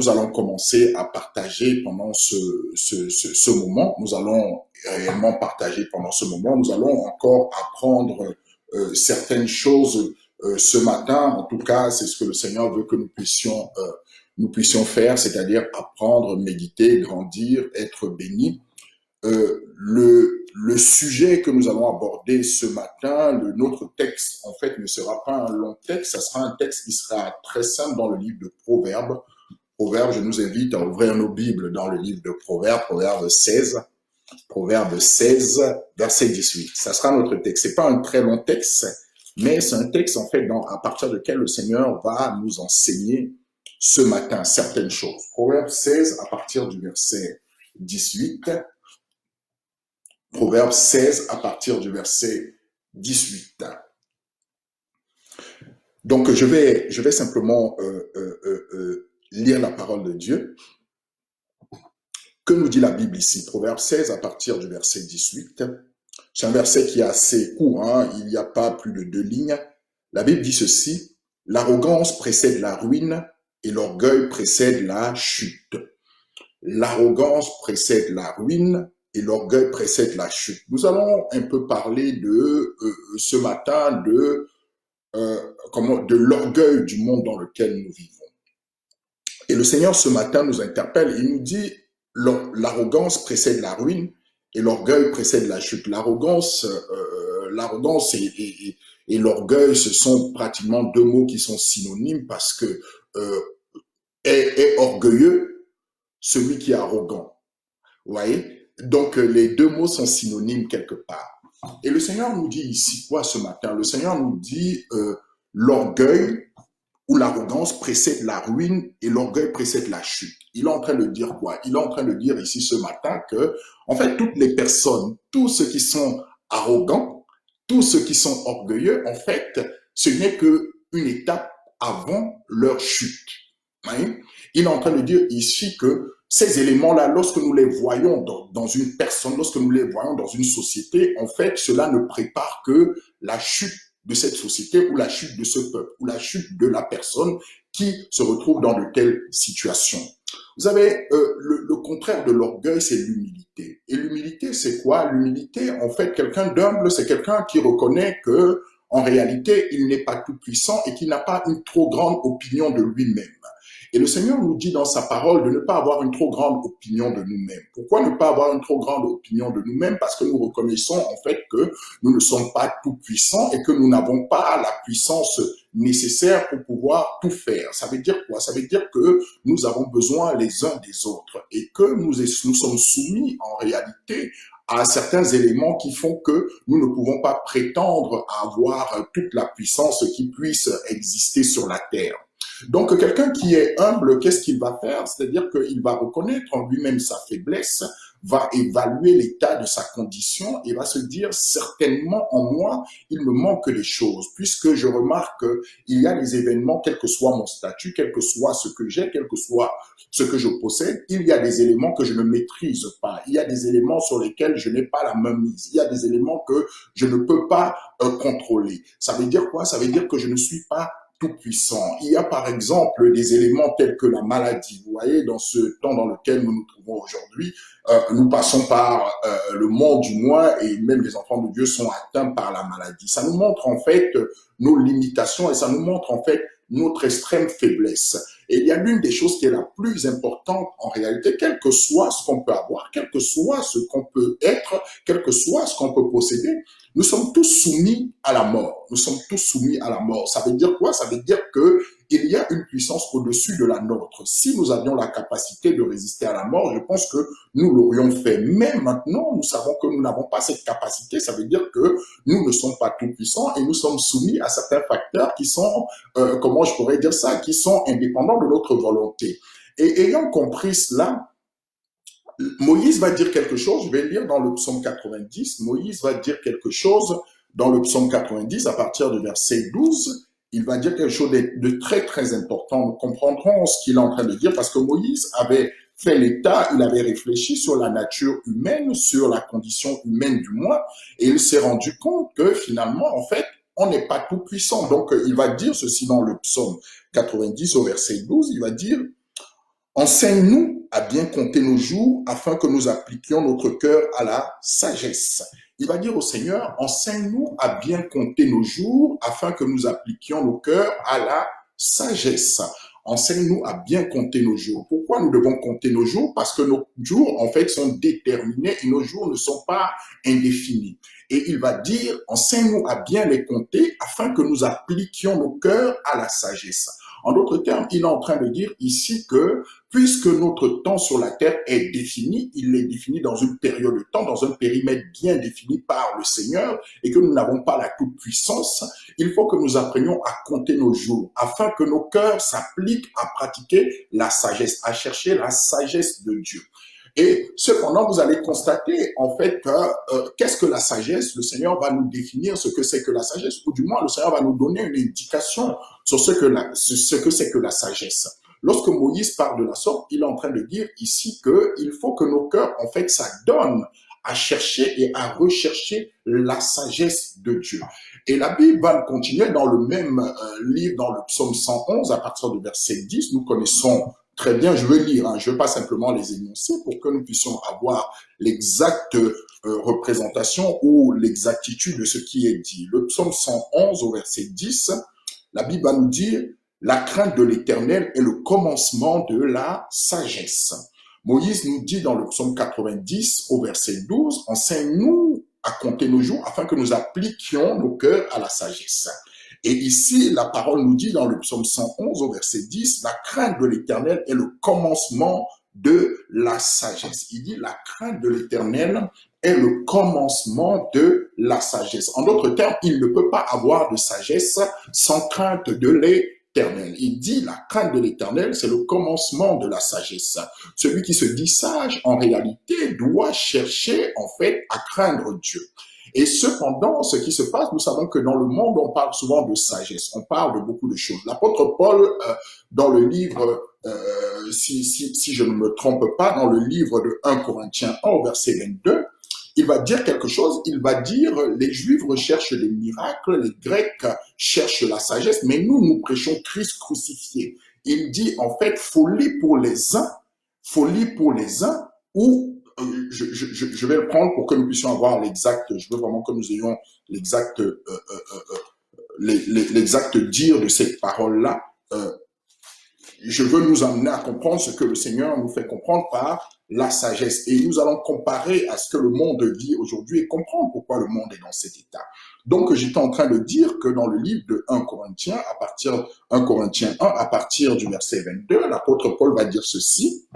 nous allons commencer à partager pendant ce moment. Nous allons réellement partager pendant ce moment. Nous allons encore apprendre certaines choses ce matin. En tout cas, c'est ce que le Seigneur veut que nous puissions faire, c'est-à-dire apprendre, méditer, grandir, être bénis. Le sujet que nous allons aborder ce matin, notre texte, en fait, ne sera pas un long texte, ça sera un texte qui sera très simple dans le livre de Proverbes. Proverbes, je nous invite à ouvrir nos Bibles dans le livre de Proverbes, Proverbes 16, verset 18. Ça sera notre texte. C'est pas un très long texte, mais c'est un texte, en fait, à partir duquel le Seigneur va nous enseigner ce matin certaines choses. Proverbes 16, à partir du verset 18. Proverbes 16 à partir du verset 18. Donc, je vais simplement lire la parole de Dieu. Que nous dit la Bible ici? Proverbes 16 à partir du verset 18. C'est un verset qui est assez court, hein? Il n'y a pas plus de 2 lignes. La Bible dit ceci: l'arrogance précède la ruine et l'orgueil précède la chute. L'arrogance précède la ruine et l'orgueil précède la chute. Nous allons un peu parler de ce matin de l'orgueil du monde dans lequel nous vivons. Et le Seigneur ce matin nous interpelle, il nous dit l'arrogance précède la ruine et l'orgueil précède la chute. L'arrogance et l'orgueil, ce sont pratiquement 2 mots qui sont synonymes parce que est orgueilleux celui qui est arrogant. Vous voyez? Donc, les 2 mots sont synonymes quelque part. Et le Seigneur nous dit ici quoi ce matin? Le Seigneur nous dit l'orgueil ou l'arrogance précède la ruine et l'orgueil précède la chute. Il est en train de dire quoi? Il est en train de dire ici ce matin que, en fait, toutes les personnes, tous ceux qui sont arrogants, tous ceux qui sont orgueilleux, en fait, ce n'est qu'une étape avant leur chute. Hein? Il est en train de dire ici que ces éléments-là, lorsque nous les voyons dans une personne, lorsque nous les voyons dans une société, en fait, cela ne prépare que la chute de cette société ou la chute de ce peuple ou la chute de la personne qui se retrouve dans de telles situations. Vous savez, le contraire de l'orgueil, c'est l'humilité. Et l'humilité, c'est quoi? L'humilité, en fait, quelqu'un d'humble, c'est quelqu'un qui reconnaît que, en réalité, il n'est pas tout puissant et qu'il n'a pas une trop grande opinion de lui-même. Et le Seigneur nous dit dans sa parole de ne pas avoir une trop grande opinion de nous-mêmes. Pourquoi ne pas avoir une trop grande opinion de nous-mêmes? Parce que nous reconnaissons en fait que nous ne sommes pas tout puissants et que nous n'avons pas la puissance nécessaire pour pouvoir tout faire. Ça veut dire quoi? Ça veut dire que nous avons besoin les uns des autres et que nous sommes soumis en réalité à certains éléments qui font que nous ne pouvons pas prétendre avoir toute la puissance qui puisse exister sur la terre. Donc, quelqu'un qui est humble, qu'est-ce qu'il va faire? C'est-à-dire qu'il va reconnaître en lui-même sa faiblesse, va évaluer l'état de sa condition et va se dire certainement en moi, il me manque des choses, puisque je remarque qu'il y a des événements, quel que soit mon statut, quel que soit ce que j'ai, quel que soit ce que je possède, il y a des éléments que je ne maîtrise pas, il y a des éléments sur lesquels je n'ai pas la main mise, il y a des éléments que je ne peux pas contrôler. Ça veut dire quoi? Ça veut dire que je ne suis pas tout puissant. Il y a par exemple des éléments tels que la maladie. Vous voyez, dans ce temps dans lequel nous nous trouvons aujourd'hui, nous passons par le monde du moins et même les enfants de Dieu sont atteints par la maladie. Ça nous montre en fait nos limitations et ça nous montre en fait notre extrême faiblesse. Et il y a l'une des choses qui est la plus importante en réalité, quel que soit ce qu'on peut avoir, quel que soit ce qu'on peut être, quel que soit ce qu'on peut posséder, nous sommes tous soumis à la mort. Nous sommes tous soumis à la mort. Ça veut dire quoi? Ça veut dire que il y a une puissance au-dessus de la nôtre. Si nous avions la capacité de résister à la mort, je pense que nous l'aurions fait. Mais maintenant, nous savons que nous n'avons pas cette capacité. Ça veut dire que nous ne sommes pas tout puissants et nous sommes soumis à certains facteurs qui sont, comment je pourrais dire ça, qui sont indépendants de notre volonté. Et ayant compris cela, Moïse va dire quelque chose, je vais lire dans le psaume 90, Moïse va dire quelque chose dans le psaume 90 à partir du verset 12, il va dire quelque chose de très très important. Nous comprendrons ce qu'il est en train de dire parce que Moïse avait fait l'état, il avait réfléchi sur la nature humaine, sur la condition humaine du moins, et il s'est rendu compte que finalement, en fait, on n'est pas tout puissant. Donc, il va dire ceci dans le psaume 90 au verset 12, il va dire Enseigne-nous à bien compter nos jours afin que nous appliquions notre cœur à la sagesse. Il va dire au Seigneur, enseigne-nous à bien compter nos jours afin que nous appliquions nos cœurs à la sagesse. Enseigne-nous à bien compter nos jours. Pourquoi nous devons compter nos jours? Parce que nos jours, en fait, sont déterminés et nos jours ne sont pas indéfinis. Et il va dire, enseigne-nous à bien les compter afin que nous appliquions nos cœurs à la sagesse. En d'autres termes, il est en train de dire ici que puisque notre temps sur la terre est défini, il est défini dans une période de temps, dans un périmètre bien défini par le Seigneur et que nous n'avons pas la toute-puissance, il faut que nous apprenions à compter nos jours afin que nos cœurs s'appliquent à pratiquer la sagesse, à chercher la sagesse de Dieu. Et cependant, vous allez constater en fait que qu'est-ce que la sagesse? Le Seigneur va nous définir ce que c'est que la sagesse, ou du moins le Seigneur va nous donner une indication sur ce que c'est que la sagesse. Lorsque Moïse parle de la sorte, il est en train de dire ici qu'il faut que nos cœurs en fait s'adonnent à chercher et à rechercher la sagesse de Dieu. Et la Bible va continuer dans le même livre, dans le psaume 111, à partir du verset 10, nous connaissons très bien, je vais lire, je ne vais pas simplement les énoncer pour que nous puissions avoir l'exacte représentation ou l'exactitude de ce qui est dit. Le psaume 111 au verset 10, la Bible va nous dire « La crainte de l'Éternel est le commencement de la sagesse ». Moïse nous dit dans le psaume 90 au verset 12 « Enseigne-nous à compter nos jours afin que nous appliquions nos cœurs à la sagesse ». Et ici, la parole nous dit dans le psaume 111 au verset 10, la crainte de l'Éternel est le commencement de la sagesse. Il dit la crainte de l'Éternel est le commencement de la sagesse. En d'autres termes, il ne peut pas avoir de sagesse sans crainte de l'Éternel. Il dit la crainte de l'Éternel, c'est le commencement de la sagesse. Celui qui se dit sage, en réalité, doit chercher en fait à craindre Dieu. Et cependant, ce qui se passe, nous savons que dans le monde, on parle souvent de sagesse, on parle de beaucoup de choses. L'apôtre Paul, dans le livre, si je ne me trompe pas, dans le livre de 1 Corinthiens 1 au verset 22, il va dire quelque chose, il va dire, les Juifs recherchent les miracles, les Grecs cherchent la sagesse, mais nous prêchons Christ crucifié. Il dit en fait, folie pour les uns, ou je vais le prendre pour que nous puissions avoir l'exact, je veux vraiment que nous ayons l'exact l'exact dire de cette parole-là. Je veux nous amener à comprendre ce que le Seigneur nous fait comprendre par la sagesse. Et nous allons comparer à ce que le monde vit aujourd'hui et comprendre pourquoi le monde est dans cet état. Donc, j'étais en train de dire que dans le livre de 1 Corinthiens, à partir du verset 22, l'apôtre Paul va dire ceci.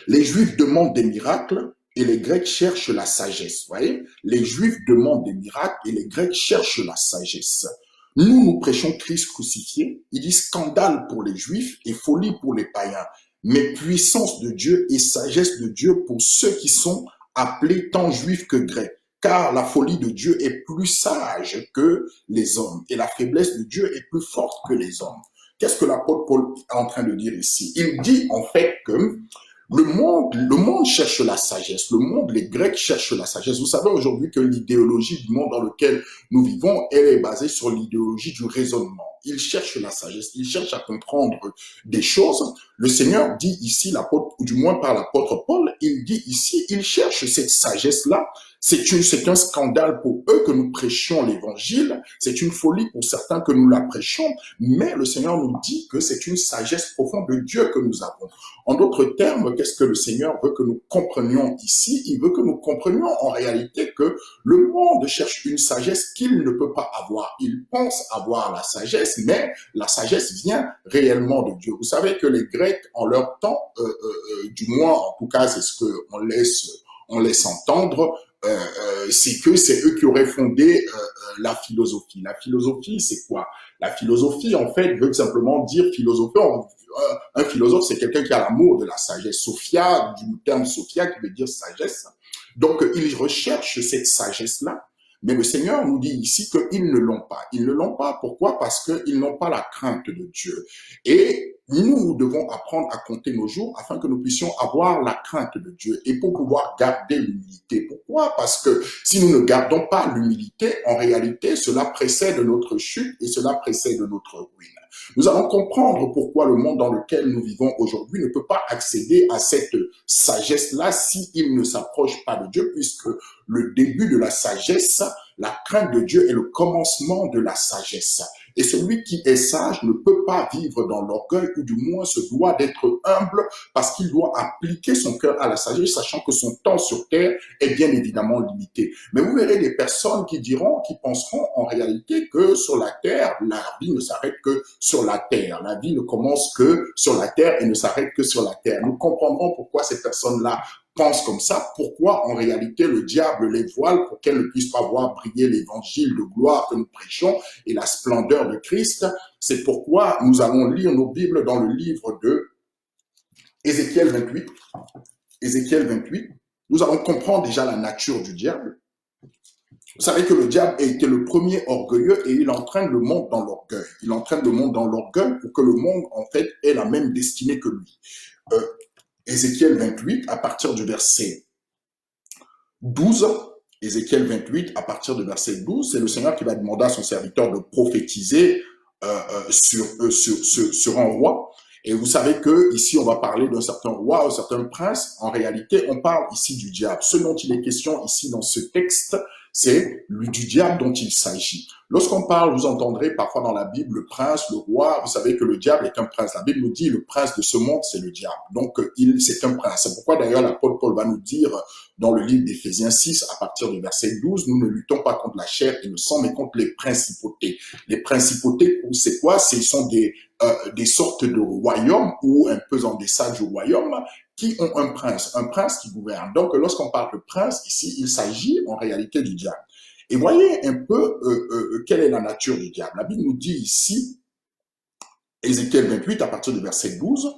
Les Juifs demandent des miracles et les Grecs cherchent la sagesse. Vous voyez, les Juifs demandent des miracles et les Grecs cherchent la sagesse. Nous prêchons Christ crucifié. Il dit scandale pour les Juifs et folie pour les païens, mais puissance de Dieu et sagesse de Dieu pour ceux qui sont appelés tant Juifs que Grecs. Car la folie de Dieu est plus sage que les hommes et la faiblesse de Dieu est plus forte que les hommes. Qu'est-ce que l'apôtre Paul est en train de dire ici? Il dit en fait que le monde cherche la sagesse. Le monde, les Grecs cherchent la sagesse. Vous savez aujourd'hui que l'idéologie du monde dans lequel nous vivons, elle est basée sur l'idéologie du raisonnement. Ils cherchent la sagesse. Ils cherchent à comprendre des choses. Le Seigneur dit ici, l'apôtre, ou du moins par l'apôtre Paul, il dit ici, il cherche cette sagesse-là. C'est un scandale pour eux que nous prêchions l'évangile. C'est une folie pour certains que nous la prêchions. Mais le Seigneur nous dit que c'est une sagesse profonde de Dieu que nous avons. En d'autres termes, qu'est-ce que le Seigneur veut que nous comprenions ici? Il veut que nous comprenions en réalité que le monde cherche une sagesse qu'il ne peut pas avoir. Il pense avoir la sagesse, mais la sagesse vient réellement de Dieu. Vous savez que les Grecs, en leur temps, du moins en tout cas c'est ce qu'on laisse entendre, c'est que c'est eux qui auraient fondé la philosophie. La philosophie, c'est quoi? La philosophie, en fait, veut simplement dire philosopher. Un philosophe, c'est quelqu'un qui a l'amour de la sagesse. Sophia, du terme Sophia, qui veut dire sagesse. Donc, ils recherchent cette sagesse-là. Mais le Seigneur nous dit ici qu'ils ne l'ont pas. Ils ne l'ont pas. Pourquoi? Parce qu'ils n'ont pas la crainte de Dieu. Et nous devons apprendre à compter nos jours afin que nous puissions avoir la crainte de Dieu et pour pouvoir garder l'humilité. Pourquoi? Parce que si nous ne gardons pas l'humilité, en réalité, cela précède notre chute et cela précède notre ruine. Nous allons comprendre pourquoi le monde dans lequel nous vivons aujourd'hui ne peut pas accéder à cette sagesse-là s'il ne s'approche pas de Dieu, puisque le début de la sagesse, la crainte de Dieu est le commencement de la sagesse. Et celui qui est sage ne peut pas vivre dans l'orgueil, ou du moins se doit d'être humble parce qu'il doit appliquer son cœur à la sagesse, sachant que son temps sur terre est bien évidemment limité. Mais vous verrez des personnes qui diront, qui penseront en réalité que sur la terre, la vie ne s'arrête que sur la terre. La vie ne commence que sur la terre et ne s'arrête que sur la terre. Nous comprendrons pourquoi ces personnes-là pensent comme ça, pourquoi en réalité le diable les voile pour qu'elles ne puissent pas voir briller l'évangile de gloire que nous prêchons et la splendeur de Christ. C'est pourquoi nous allons lire nos Bibles dans le livre de Ézéchiel 28. Ézéchiel 28, nous allons comprendre déjà la nature du diable. Vous savez que le diable a été le premier orgueilleux et il entraîne le monde dans l'orgueil. Il entraîne le monde dans l'orgueil pour que le monde, en fait, ait la même destinée que lui. Ézéchiel 28, à partir du verset 12, Ézéchiel 28, à partir du verset 12, c'est le Seigneur qui va demander à son serviteur de prophétiser sur un roi. Et vous savez que ici on va parler d'un certain roi, un certain prince. En réalité, on parle ici du diable. Ce dont il est question ici dans ce texte, c'est du diable dont il s'agit. Lorsqu'on parle, vous entendrez parfois dans la Bible le prince, le roi. Vous savez que le diable est un prince. La Bible nous dit le prince de ce monde, c'est le diable. Donc, c'est un prince. C'est pourquoi d'ailleurs l'apôtre Paul va nous dire dans le livre d'Éphésiens 6, à partir du verset 12, nous ne luttons pas contre la chair et le sang, mais contre les principautés. Les principautés, c'est quoi? Ce sont des sortes de royaumes ou un peu en deçà du royaume qui ont un prince qui gouverne. Donc, lorsqu'on parle de prince, ici, il s'agit en réalité du diable. Et voyez un peu quelle est la nature du diable. La Bible nous dit ici, Ézéchiel 28, à partir du verset 12,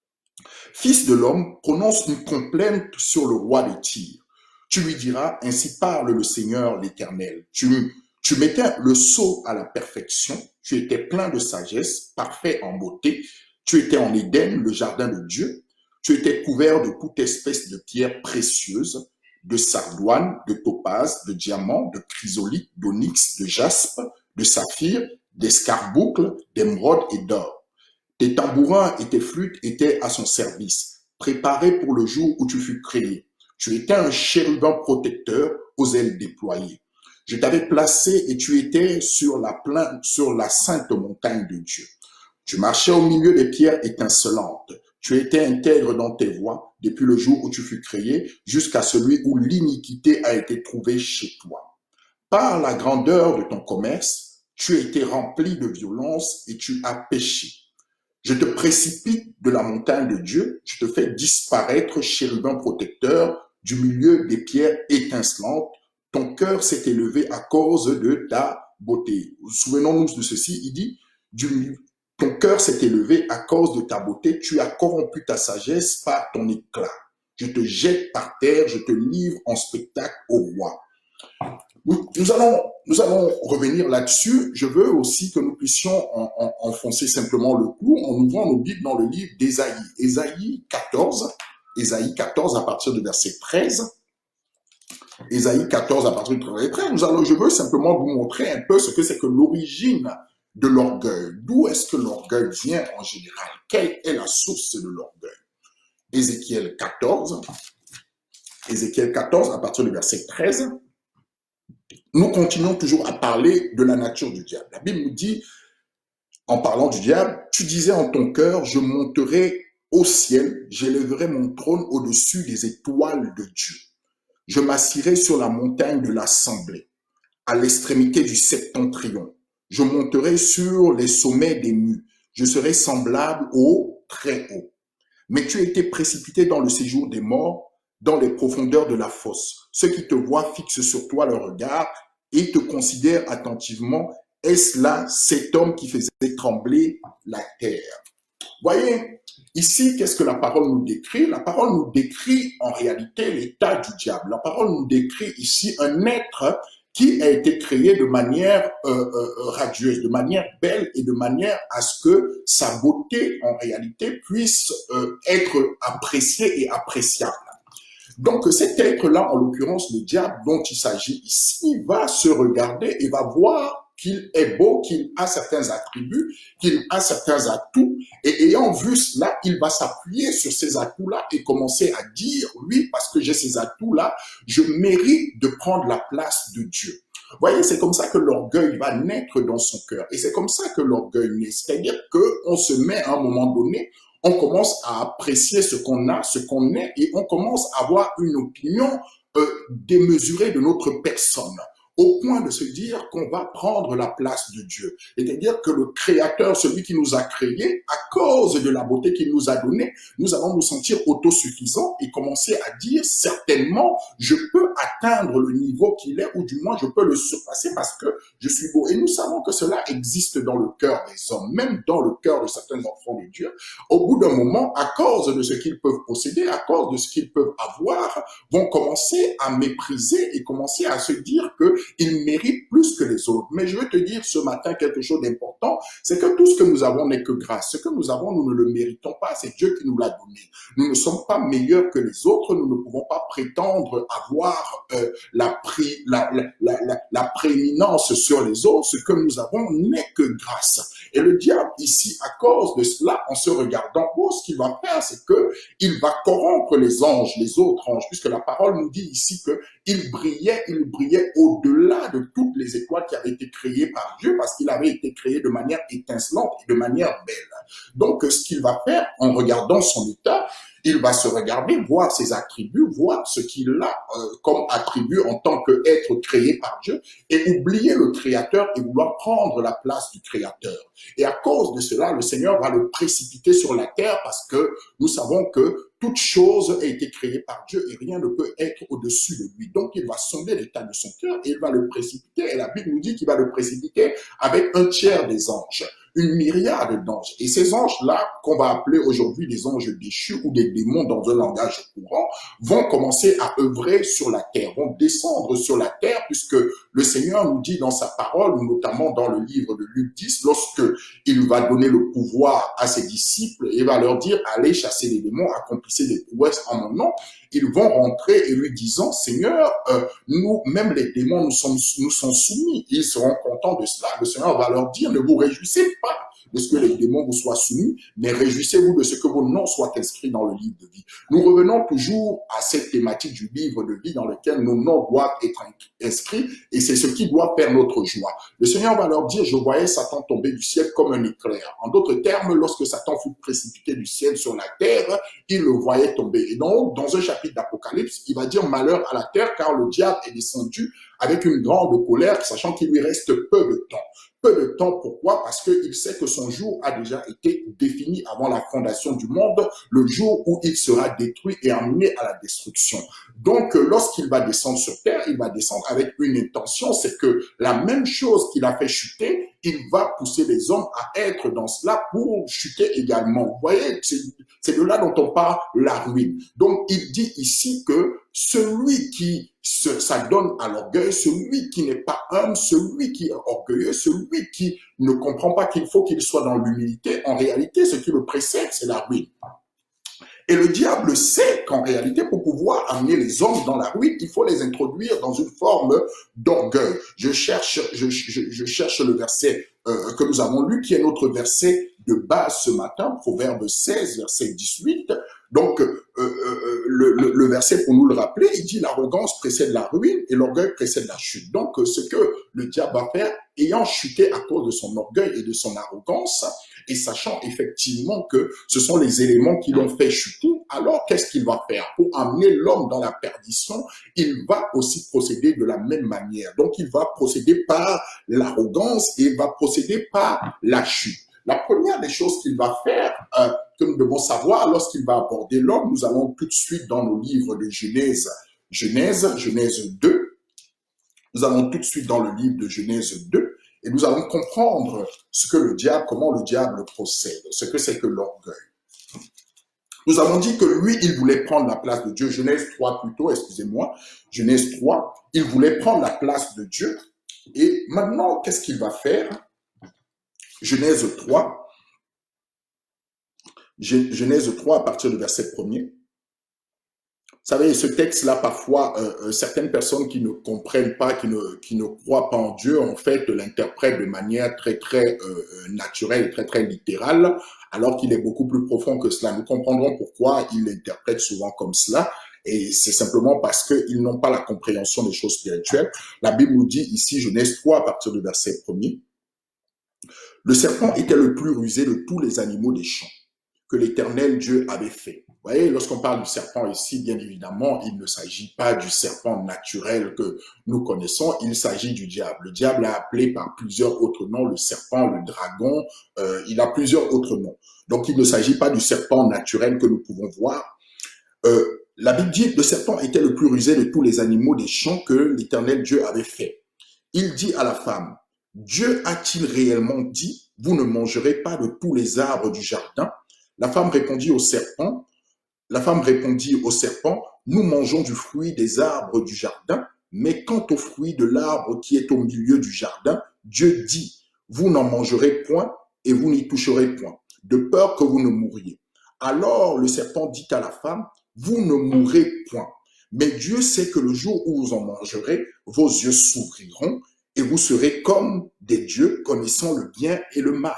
« Fils de l'homme, prononce une complainte sur le roi de Tyr. Tu lui diras, ainsi parle le Seigneur l'Éternel. Tu mettais le sceau à la perfection, tu étais plein de sagesse, parfait en beauté, tu étais en Éden, le jardin de Dieu, tu étais couvert de toute espèce de pierres précieuses, de sardoine, de topaze, de diamant, de chrysolite, d'onyx, de jaspe, de saphir, d'escarboucle, d'émeraude et d'or. Tes tambourins et tes flûtes étaient à son service, préparés pour le jour où tu fus créé. Tu étais un chérubin protecteur aux ailes déployées. Je t'avais placé et tu étais sur la sainte montagne de Dieu. Tu marchais au milieu des pierres étincelantes. Tu étais intègre dans tes voies depuis le jour où tu fus créé jusqu'à celui où l'iniquité a été trouvée chez toi. Par la grandeur de ton commerce, tu étais rempli de violence et tu as péché. Je te précipite de la montagne de Dieu, je te fais disparaître, chérubin protecteur, du milieu des pierres étincelantes. Ton cœur s'est élevé à cause de ta beauté. Souvenons-nous de ceci, il dit, ton cœur s'est élevé à cause de ta beauté, tu as corrompu ta sagesse par ton éclat. Je te jette par terre, je te livre en spectacle au roi. Nous allons revenir là-dessus. Je veux aussi que nous puissions enfoncer simplement le clou en ouvrant nos Bibles dans le livre d'Ésaïe. Ésaïe 14 à partir du verset 13. Ésaïe 14 à partir du verset 13. Je veux simplement vous montrer un peu ce que c'est que l'origine de l'orgueil. D'où est-ce que l'orgueil vient en général? Quelle est la source de l'orgueil? Ézéchiel 14 à partir du verset 13. Nous continuons toujours à parler de la nature du diable. La Bible nous dit, en parlant du diable, tu disais en ton cœur, je monterai au ciel, j'élèverai mon trône au-dessus des étoiles de Dieu. Je m'assirai sur la montagne de l'assemblée, à l'extrémité du septentrion. Je monterai sur les sommets des nues. Je serai semblable au très haut. Mais tu as été précipité dans le séjour des morts, dans les profondeurs de la fosse. Ceux qui te voient fixent sur toi leur regard et te considèrent attentivement. Est-ce là cet homme qui faisait trembler la terre? Voyez, ici, qu'est-ce que la parole nous décrit? La parole nous décrit en réalité l'état du diable. La parole nous décrit ici un être qui a été créé de manière radieuse, de manière belle et de manière à ce que sa beauté, en réalité, puisse être appréciée et appréciable. Donc cet être-là, en l'occurrence le diable dont il s'agit ici, va se regarder et va voir qu'il est beau, qu'il a certains attributs, qu'il a certains atouts, et ayant vu cela, il va s'appuyer sur ces atouts-là et commencer à dire, oui, parce que j'ai ces atouts-là, je mérite de prendre la place de Dieu. Vous voyez, c'est comme ça que l'orgueil va naître dans son cœur. Et c'est comme ça que l'orgueil naît. C'est-à-dire qu'on se met à un moment donné, on commence à apprécier ce qu'on a, ce qu'on est, et on commence à avoir une opinion démesurée de notre personne, au point de se dire qu'on va prendre la place de Dieu. C'est-à-dire que le Créateur, celui qui nous a créés, à cause de la beauté qu'il nous a donnée, nous allons nous sentir autosuffisants et commencer à dire certainement, je peux atteindre le niveau qu'il est, ou du moins je peux le surpasser parce que je suis beau. Et nous savons que cela existe dans le cœur des hommes, même dans le cœur de certains enfants de Dieu. Au bout d'un moment, à cause de ce qu'ils peuvent posséder, à cause de ce qu'ils peuvent avoir, vont commencer à mépriser et commencer à se dire que ils méritent plus que les autres. Mais je veux te dire ce matin quelque chose d'important, c'est que tout ce que nous avons n'est que grâce. Ce que nous avons, nous ne le méritons pas, c'est Dieu qui nous l'a donné. Nous ne sommes pas meilleurs que les autres, nous ne pouvons pas prétendre avoir la prééminence sur les autres. Ce que nous avons n'est que grâce. Et le diable, ici, à cause de cela, en se regardant, ce qu'il va faire, c'est que il va corrompre les anges, les autres anges, puisque la parole nous dit ici que il brillait au-delà de toutes les étoiles qui avaient été créées par Dieu, parce qu'il avait été créé de manière étincelante et de manière belle. Donc, ce qu'il va faire, en regardant son état, il va se regarder, voir ses attributs, voir ce qu'il a comme attribut en tant qu'être créé par Dieu, et oublier le Créateur et vouloir prendre la place du Créateur. Et à cause de cela, le Seigneur va le précipiter sur la terre parce que nous savons que toute chose a été créée par Dieu et rien ne peut être au-dessus de lui. Donc, il va sonder l'état de son cœur et il va le précipiter. Et la Bible nous dit qu'il va le précipiter avec un tiers des anges, une myriade d'anges. Et ces anges-là, qu'on va appeler aujourd'hui des anges déchus ou des démons dans un langage courant, vont commencer à œuvrer sur la terre, vont descendre sur la terre, puisque le Seigneur nous dit dans sa parole, notamment dans le livre de Luc 10, lorsque il va donner le pouvoir à ses disciples et va leur dire, allez chasser les démons, accomplissez des prouesses en mon nom, ils vont rentrer et lui disant, Seigneur, nous, même les démons, nous sont soumis. Ils seront contents de cela. Le Seigneur va leur dire, ne vous réjouissez pas de ce que les démons vous soient soumis, mais réjouissez-vous de ce que vos noms soient inscrits dans le livre de vie. Nous revenons toujours à cette thématique du livre de vie dans lequel nos noms doivent être inscrits et c'est ce qui doit faire notre joie. Le Seigneur va leur dire, je voyais Satan tomber du ciel comme un éclair. En d'autres termes, lorsque Satan fut précipité du ciel sur la terre, il le voyait tomber. Et donc, dans un chapitre d'Apocalypse, il va dire malheur à la terre car le diable est descendu avec une grande colère, sachant qu'il lui reste peu de temps. Peu de temps, pourquoi? Parce qu'il sait que son jour a déjà été défini avant la fondation du monde, le jour où il sera détruit et amené à la destruction. Donc, lorsqu'il va descendre sur terre, il va descendre avec une intention, c'est que la même chose qu'il a fait chuter, il va pousser les hommes à être dans cela pour chuter également. Vous voyez, c'est de là dont on parle la ruine. Donc, il dit ici que celui qui s'adonne à l'orgueil, celui qui n'est pas humble, celui qui est orgueilleux, celui qui ne comprend pas qu'il faut qu'il soit dans l'humilité, en réalité, ce qui le précède, c'est la ruine. Et le diable sait qu'en réalité, pour pouvoir amener les hommes dans la ruine, il faut les introduire dans une forme d'orgueil. Je cherche le verset que nous avons lu, qui est notre verset de base ce matin, Proverbe 16, verset 18. Donc, le verset, pour nous le rappeler, il dit l'arrogance précède la ruine et l'orgueil précède la chute. Donc, ce que le diable va faire, ayant chuté à cause de son orgueil et de son arrogance, et sachant effectivement que ce sont les éléments qui l'ont fait chuter, alors qu'est-ce qu'il va faire? Pour amener l'homme dans la perdition, il va aussi procéder de la même manière. Donc, il va procéder par l'arrogance et il va procéder par la chute. La première des choses qu'il va faire, que nous devons savoir lorsqu'il va aborder l'homme, nous allons tout de suite dans nos livres de Genèse 2. Nous allons tout de suite dans le livre de Genèse 2 et nous allons comprendre comment le diable procède, ce que c'est que l'orgueil. Nous avons dit que lui, il voulait prendre la place de Dieu. Genèse 3 plutôt, excusez-moi. Genèse 3, il voulait prendre la place de Dieu. Et maintenant, qu'est-ce qu'il va faire? Genèse 3 à partir du verset 1er. savez, ce texte-là, parfois, certaines personnes qui ne comprennent pas, qui ne croient pas en Dieu, en fait, l'interprètent de manière naturelle et très littérale, alors qu'il est beaucoup plus profond que cela. Nous comprendrons pourquoi ils l'interprètent souvent comme cela. Et c'est simplement parce qu'ils n'ont pas la compréhension des choses spirituelles. La Bible nous dit ici, Genèse 3, à partir du verset 1er, le serpent était le plus rusé de tous les animaux des champs que l'Éternel Dieu avait fait. Vous voyez, lorsqu'on parle du serpent ici, bien évidemment, il ne s'agit pas du serpent naturel que nous connaissons, il s'agit du diable. Le diable est appelé par plusieurs autres noms, le serpent, le dragon, il a plusieurs autres noms. Donc, il ne s'agit pas du serpent naturel que nous pouvons voir. La Bible dit que le serpent était le plus rusé de tous les animaux des champs que l'Éternel Dieu avait fait. Il dit à la femme, Dieu a-t-il réellement dit, vous ne mangerez pas de tous les arbres du jardin? La femme répondit au serpent, nous mangeons du fruit des arbres du jardin, mais quant au fruit de l'arbre qui est au milieu du jardin, Dieu dit, vous n'en mangerez point et vous n'y toucherez point, de peur que vous ne mouriez. Alors le serpent dit à la femme, vous ne mourrez point, mais Dieu sait que le jour où vous en mangerez, vos yeux s'ouvriront et vous serez comme des dieux connaissant le bien et le mal.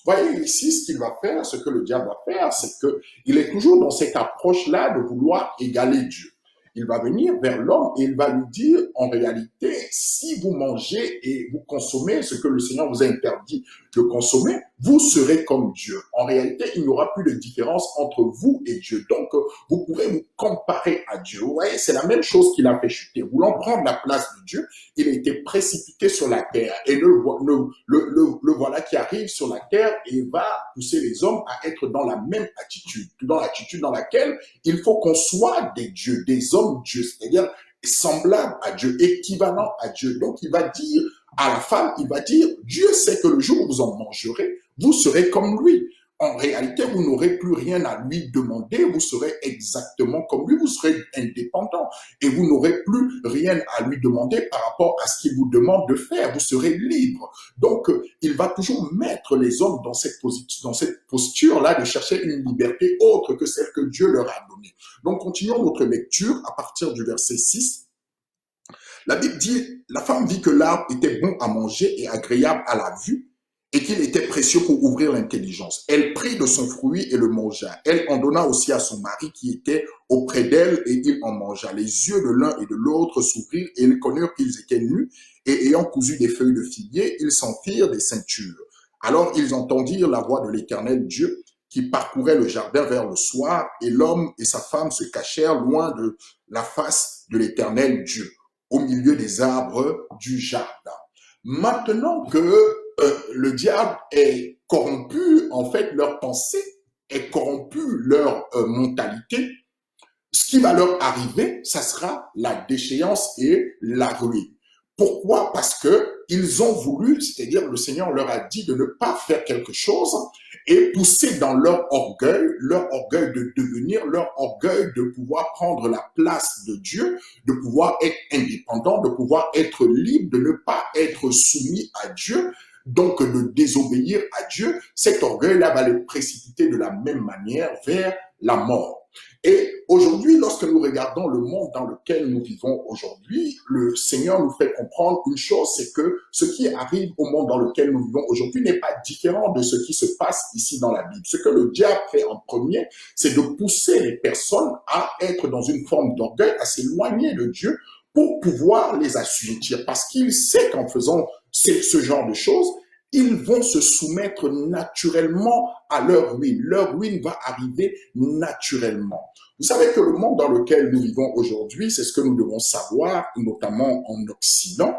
Voyez ici ce qu'il va faire, ce que le diable va faire, c'est qu'il est toujours dans cette approche-là de vouloir égaler Dieu. Il va venir vers l'homme et il va lui dire, en réalité, si vous mangez et vous consommez ce que le Seigneur vous a interdit de consommer, vous serez comme Dieu. En réalité, il n'y aura plus de différence entre vous et Dieu. Donc, vous pourrez vous comparer à Dieu. Vous voyez, c'est la même chose qu'il a fait chuter. Voulant prendre la place de Dieu, il a été précipité sur la terre. Et le voilà qui arrive sur la terre et va pousser les hommes à être dans la même attitude, dans l'attitude dans laquelle il faut qu'on soit des dieux, des hommes dieux, c'est-à-dire semblables à Dieu, équivalents à Dieu. Donc, il va dire à la femme, il va dire, Dieu sait que le jour où vous en mangerez, vous serez comme lui. En réalité, vous n'aurez plus rien à lui demander, vous serez exactement comme lui, vous serez indépendant et vous n'aurez plus rien à lui demander par rapport à ce qu'il vous demande de faire, vous serez libre. Donc, il va toujours mettre les hommes dans cette posture-là de chercher une liberté autre que celle que Dieu leur a donnée. Donc, continuons notre lecture à partir du verset 6. La Bible dit, la femme vit que l'arbre était bon à manger et agréable à la vue, et qu'il était précieux pour ouvrir l'intelligence. Elle prit de son fruit et le mangea. Elle en donna aussi à son mari qui était auprès d'elle, et il en mangea. Les yeux de l'un et de l'autre s'ouvrirent, et ils connurent qu'ils étaient nus, et ayant cousu des feuilles de figuier, ils s'en firent des ceintures. Alors ils entendirent la voix de l'Éternel Dieu, qui parcourait le jardin vers le soir, et l'homme et sa femme se cachèrent loin de la face de l'Éternel Dieu, au milieu des arbres du jardin. Maintenant que le diable est corrompu, en fait, leur pensée est corrompue, leur mentalité, ce qui va leur arriver, ça sera la déchéance et la ruine. Pourquoi? Parce que ils ont voulu, c'est-à-dire le Seigneur leur a dit de ne pas faire quelque chose et pousser dans leur orgueil de devenir, leur orgueil de pouvoir prendre la place de Dieu, de pouvoir être indépendant, de pouvoir être libre, de ne pas être soumis à Dieu, donc de désobéir à Dieu. Cet orgueil-là va les précipiter de la même manière vers la mort. Et aujourd'hui, lorsque nous regardons le monde dans lequel nous vivons aujourd'hui, le Seigneur nous fait comprendre une chose, c'est que ce qui arrive au monde dans lequel nous vivons aujourd'hui n'est pas différent de ce qui se passe ici dans la Bible. Ce que le diable fait en premier, c'est de pousser les personnes à être dans une forme d'orgueil, à s'éloigner de Dieu pour pouvoir les assujettir. Parce qu'il sait qu'en faisant ce genre de choses, ils vont se soumettre naturellement à leur ruine. Leur ruine va arriver naturellement. Vous savez que le monde dans lequel nous vivons aujourd'hui, c'est ce que nous devons savoir, notamment en Occident.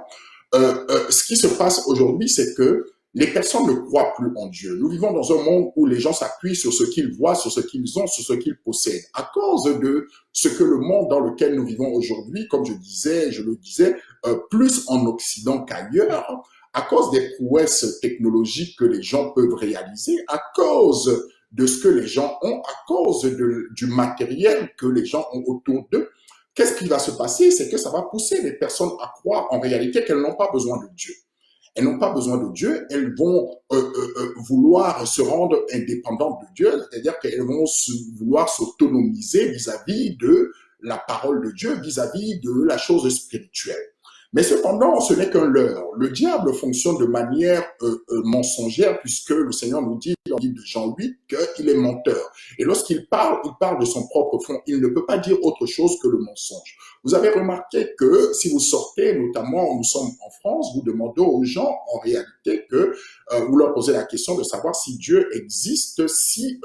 Ce qui se passe aujourd'hui, c'est que les personnes ne croient plus en Dieu. Nous vivons dans un monde où les gens s'appuient sur ce qu'ils voient, sur ce qu'ils ont, sur ce qu'ils possèdent. À cause de ce que le monde dans lequel nous vivons aujourd'hui, comme je le disais, plus en Occident qu'ailleurs, à cause des prouesses technologiques que les gens peuvent réaliser, à cause de ce que les gens ont, à cause du matériel que les gens ont autour d'eux, qu'est-ce qui va se passer? C'est que ça va pousser les personnes à croire en réalité qu'elles n'ont pas besoin de Dieu. Elles n'ont pas besoin de Dieu, elles vont vouloir se rendre indépendantes de Dieu, c'est-à-dire qu'elles vont vouloir s'autonomiser vis-à-vis de la parole de Dieu vis-à-vis de la chose spirituelle. Mais cependant, ce n'est qu'un leurre. Le diable fonctionne de manière mensongère puisque le Seigneur nous dit dans le livre de Jean 8 qu'il est menteur. Et lorsqu'il parle de son propre fond. Il ne peut pas dire autre chose que le mensonge. Vous avez remarqué que si vous sortez, notamment, nous sommes en France, vous demandez aux gens en réalité que vous leur posez la question de savoir si Dieu existe, si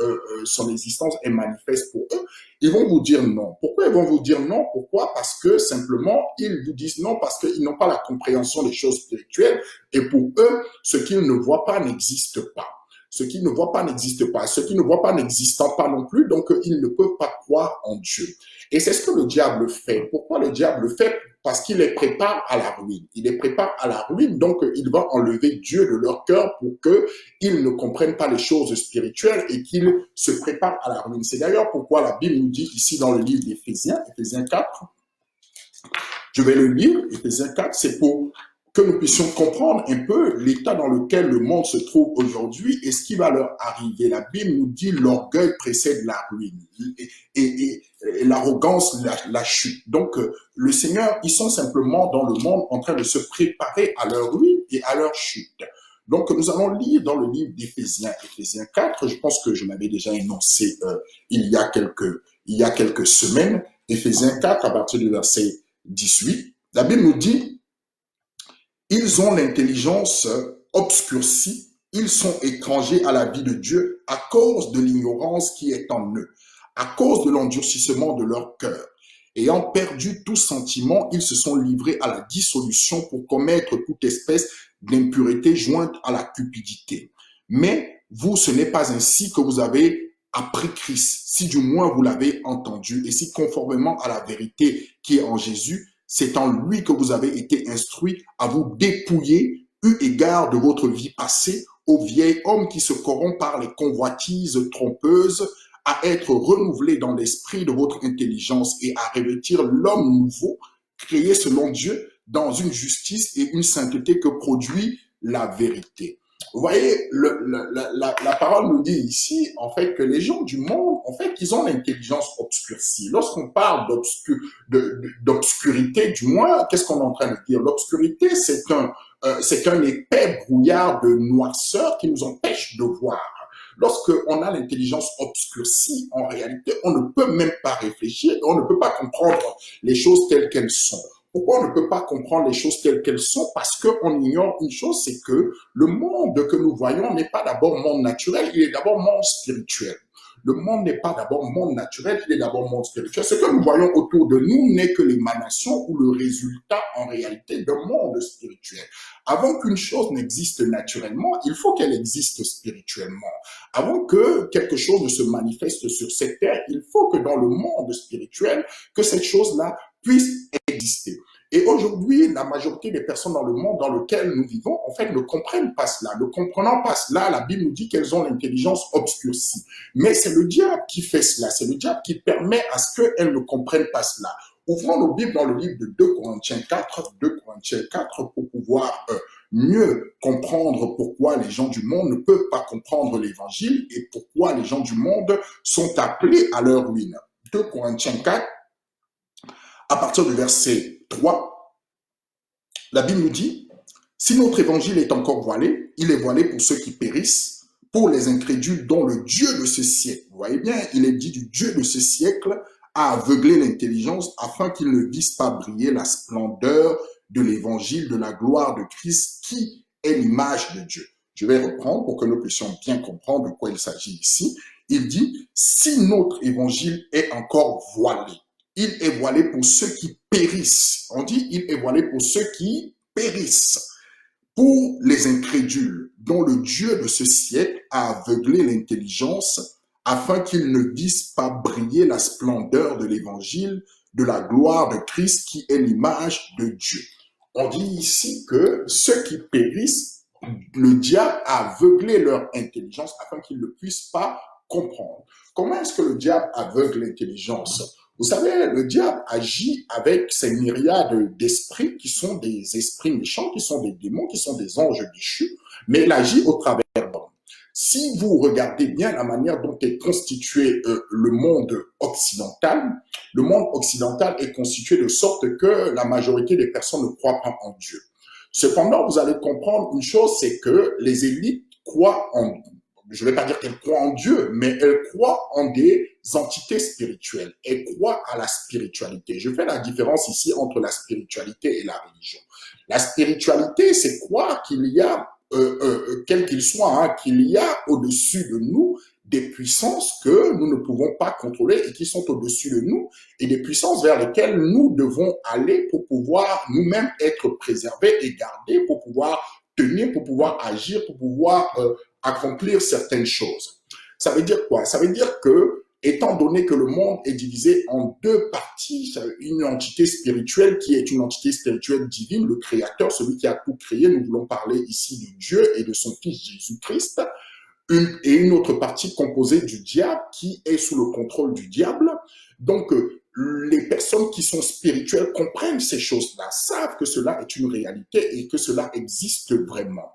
son existence est manifeste pour eux. Ils vont vous dire non. Pourquoi ils vont vous dire non? Pourquoi? Parce que simplement, ils vous disent non parce qu'ils n'ont pas la compréhension des choses spirituelles et pour eux, ce qu'ils ne voient pas n'existe pas. Ce qu'ils ne voient pas n'existe pas. Ce qu'ils ne voient pas n'existant pas non plus, donc ils ne peuvent pas croire en Dieu. Et c'est ce que le diable fait. Pourquoi le diable fait? Parce qu'il les prépare à la ruine. Il les prépare à la ruine, donc il va enlever Dieu de leur cœur pour qu'ils ne comprennent pas les choses spirituelles et qu'ils se préparent à la ruine. C'est d'ailleurs pourquoi la Bible nous dit ici dans le livre d'Éphésiens, Éphésiens 4, je vais le lire, Éphésiens 4, c'est pour que nous puissions comprendre un peu l'état dans lequel le monde se trouve aujourd'hui et ce qui va leur arriver. La Bible nous dit l'orgueil précède la ruine et l'arrogance, la chute. Donc, le Seigneur, ils sont simplement dans le monde en train de se préparer à leur ruine et à leur chute. Donc, nous allons lire dans le livre d'Éphésiens, Éphésiens 4, je pense que je l'avais déjà énoncé il y a quelques semaines, Éphésiens 4 à partir du verset 18. La Bible nous dit ils ont l'intelligence obscurcie, ils sont étrangers à la vie de Dieu à cause de l'ignorance qui est en eux, à cause de l'endurcissement de leur cœur. Ayant perdu tout sentiment, ils se sont livrés à la dissolution pour commettre toute espèce d'impureté jointe à la cupidité. Mais vous, ce n'est pas ainsi que vous avez appris Christ, si du moins vous l'avez entendu, et si conformément à la vérité qui est en Jésus, c'est en lui que vous avez été instruits à vous dépouiller, eu égard de votre vie passée, au vieil homme qui se corrompt par les convoitises trompeuses, à être renouvelé dans l'esprit de votre intelligence et à revêtir l'homme nouveau, créé selon Dieu, dans une justice et une sainteté que produit la vérité. Vous voyez, la parole nous dit ici, en fait, que les gens du monde, en fait, ils ont l'intelligence obscurcie. Lorsqu'on parle d'obscurité, du moins, qu'est-ce qu'on est en train de dire? L'obscurité, c'est un épais brouillard de noirceur qui nous empêche de voir. Lorsqu'on a l'intelligence obscurcie, en réalité, on ne peut même pas réfléchir, on ne peut pas comprendre les choses telles qu'elles sont. Pourquoi on ne peut pas comprendre les choses telles qu'elles sont? Parce qu'on ignore une chose, c'est que le monde que nous voyons n'est pas d'abord monde naturel, il est d'abord monde spirituel. Le monde n'est pas d'abord monde naturel, il est d'abord monde spirituel. Ce que nous voyons autour de nous n'est que l'émanation ou le résultat en réalité d'un monde spirituel. Avant qu'une chose n'existe naturellement, il faut qu'elle existe spirituellement. Avant que quelque chose ne se manifeste sur cette terre, il faut que dans le monde spirituel, que cette chose-là puisse exister. Et aujourd'hui, la majorité des personnes dans le monde dans lequel nous vivons, en fait, ne comprennent pas cela. Ne comprenant pas cela, la Bible nous dit qu'elles ont l'intelligence obscurcie. Mais c'est le diable qui fait cela. C'est le diable qui permet à ce qu'elles ne comprennent pas cela. Ouvrons nos Bibles dans le livre de 2 Corinthiens 4, 2 Corinthiens 4, pour pouvoir mieux comprendre pourquoi les gens du monde ne peuvent pas comprendre l'évangile et pourquoi les gens du monde sont appelés à leur ruine. 2 Corinthiens 4, à partir du verset 3, la Bible nous dit « Si notre évangile est encore voilé, il est voilé pour ceux qui périssent, pour les incrédules dont le Dieu de ce siècle. » Vous voyez bien, il est dit du Dieu de ce siècle a aveuglé l'intelligence afin qu'ils ne vissent pas briller la splendeur de l'évangile de la gloire de Christ qui est l'image de Dieu. Je vais reprendre pour que nous puissions bien comprendre de quoi il s'agit ici. Il dit « Si notre évangile est encore voilé, il est voilé pour ceux qui périssent. » On dit, il est voilé pour ceux qui périssent. Pour les incrédules, dont le Dieu de ce siècle a aveuglé l'intelligence, afin qu'ils ne vissent pas briller la splendeur de l'évangile, de la gloire de Christ qui est l'image de Dieu. On dit ici que ceux qui périssent, le diable a aveuglé leur intelligence afin qu'ils ne puissent pas comprendre. Comment est-ce que le diable aveugle l'intelligence? Vous savez, le diable agit avec ces myriades d'esprits qui sont des esprits méchants, qui sont des démons, qui sont des anges déchus, mais il agit au travers d'hommes. Si vous regardez bien la manière dont est constitué le monde occidental, Le monde occidental est constitué de sorte que la majorité des personnes ne croient pas en Dieu. Cependant, vous allez comprendre une chose, c'est que les élites croient en, je ne vais pas dire qu'elles croient en Dieu, mais elles croient en des entités spirituelles. Elles croient à la spiritualité. Je fais la différence ici entre la spiritualité et la religion. La spiritualité, c'est croire qu'il y a, quel qu'il soit, hein, qu'il y a au-dessus de nous des puissances que nous ne pouvons pas contrôler et qui sont au-dessus de nous, et des puissances vers lesquelles nous devons aller pour pouvoir nous-mêmes être préservés et gardés, pour pouvoir tenir, pour pouvoir agir, pour pouvoir accomplir certaines choses. Ça veut dire quoi? Ça veut dire que, étant donné que le monde est divisé en deux parties, une entité spirituelle qui est une entité spirituelle divine, le Créateur, celui qui a tout créé, nous voulons parler ici de Dieu et de son Fils Jésus-Christ, et une autre partie composée du diable qui est sous le contrôle du diable. Donc, les personnes qui sont spirituelles comprennent ces choses-là, savent que cela est une réalité et que cela existe vraiment.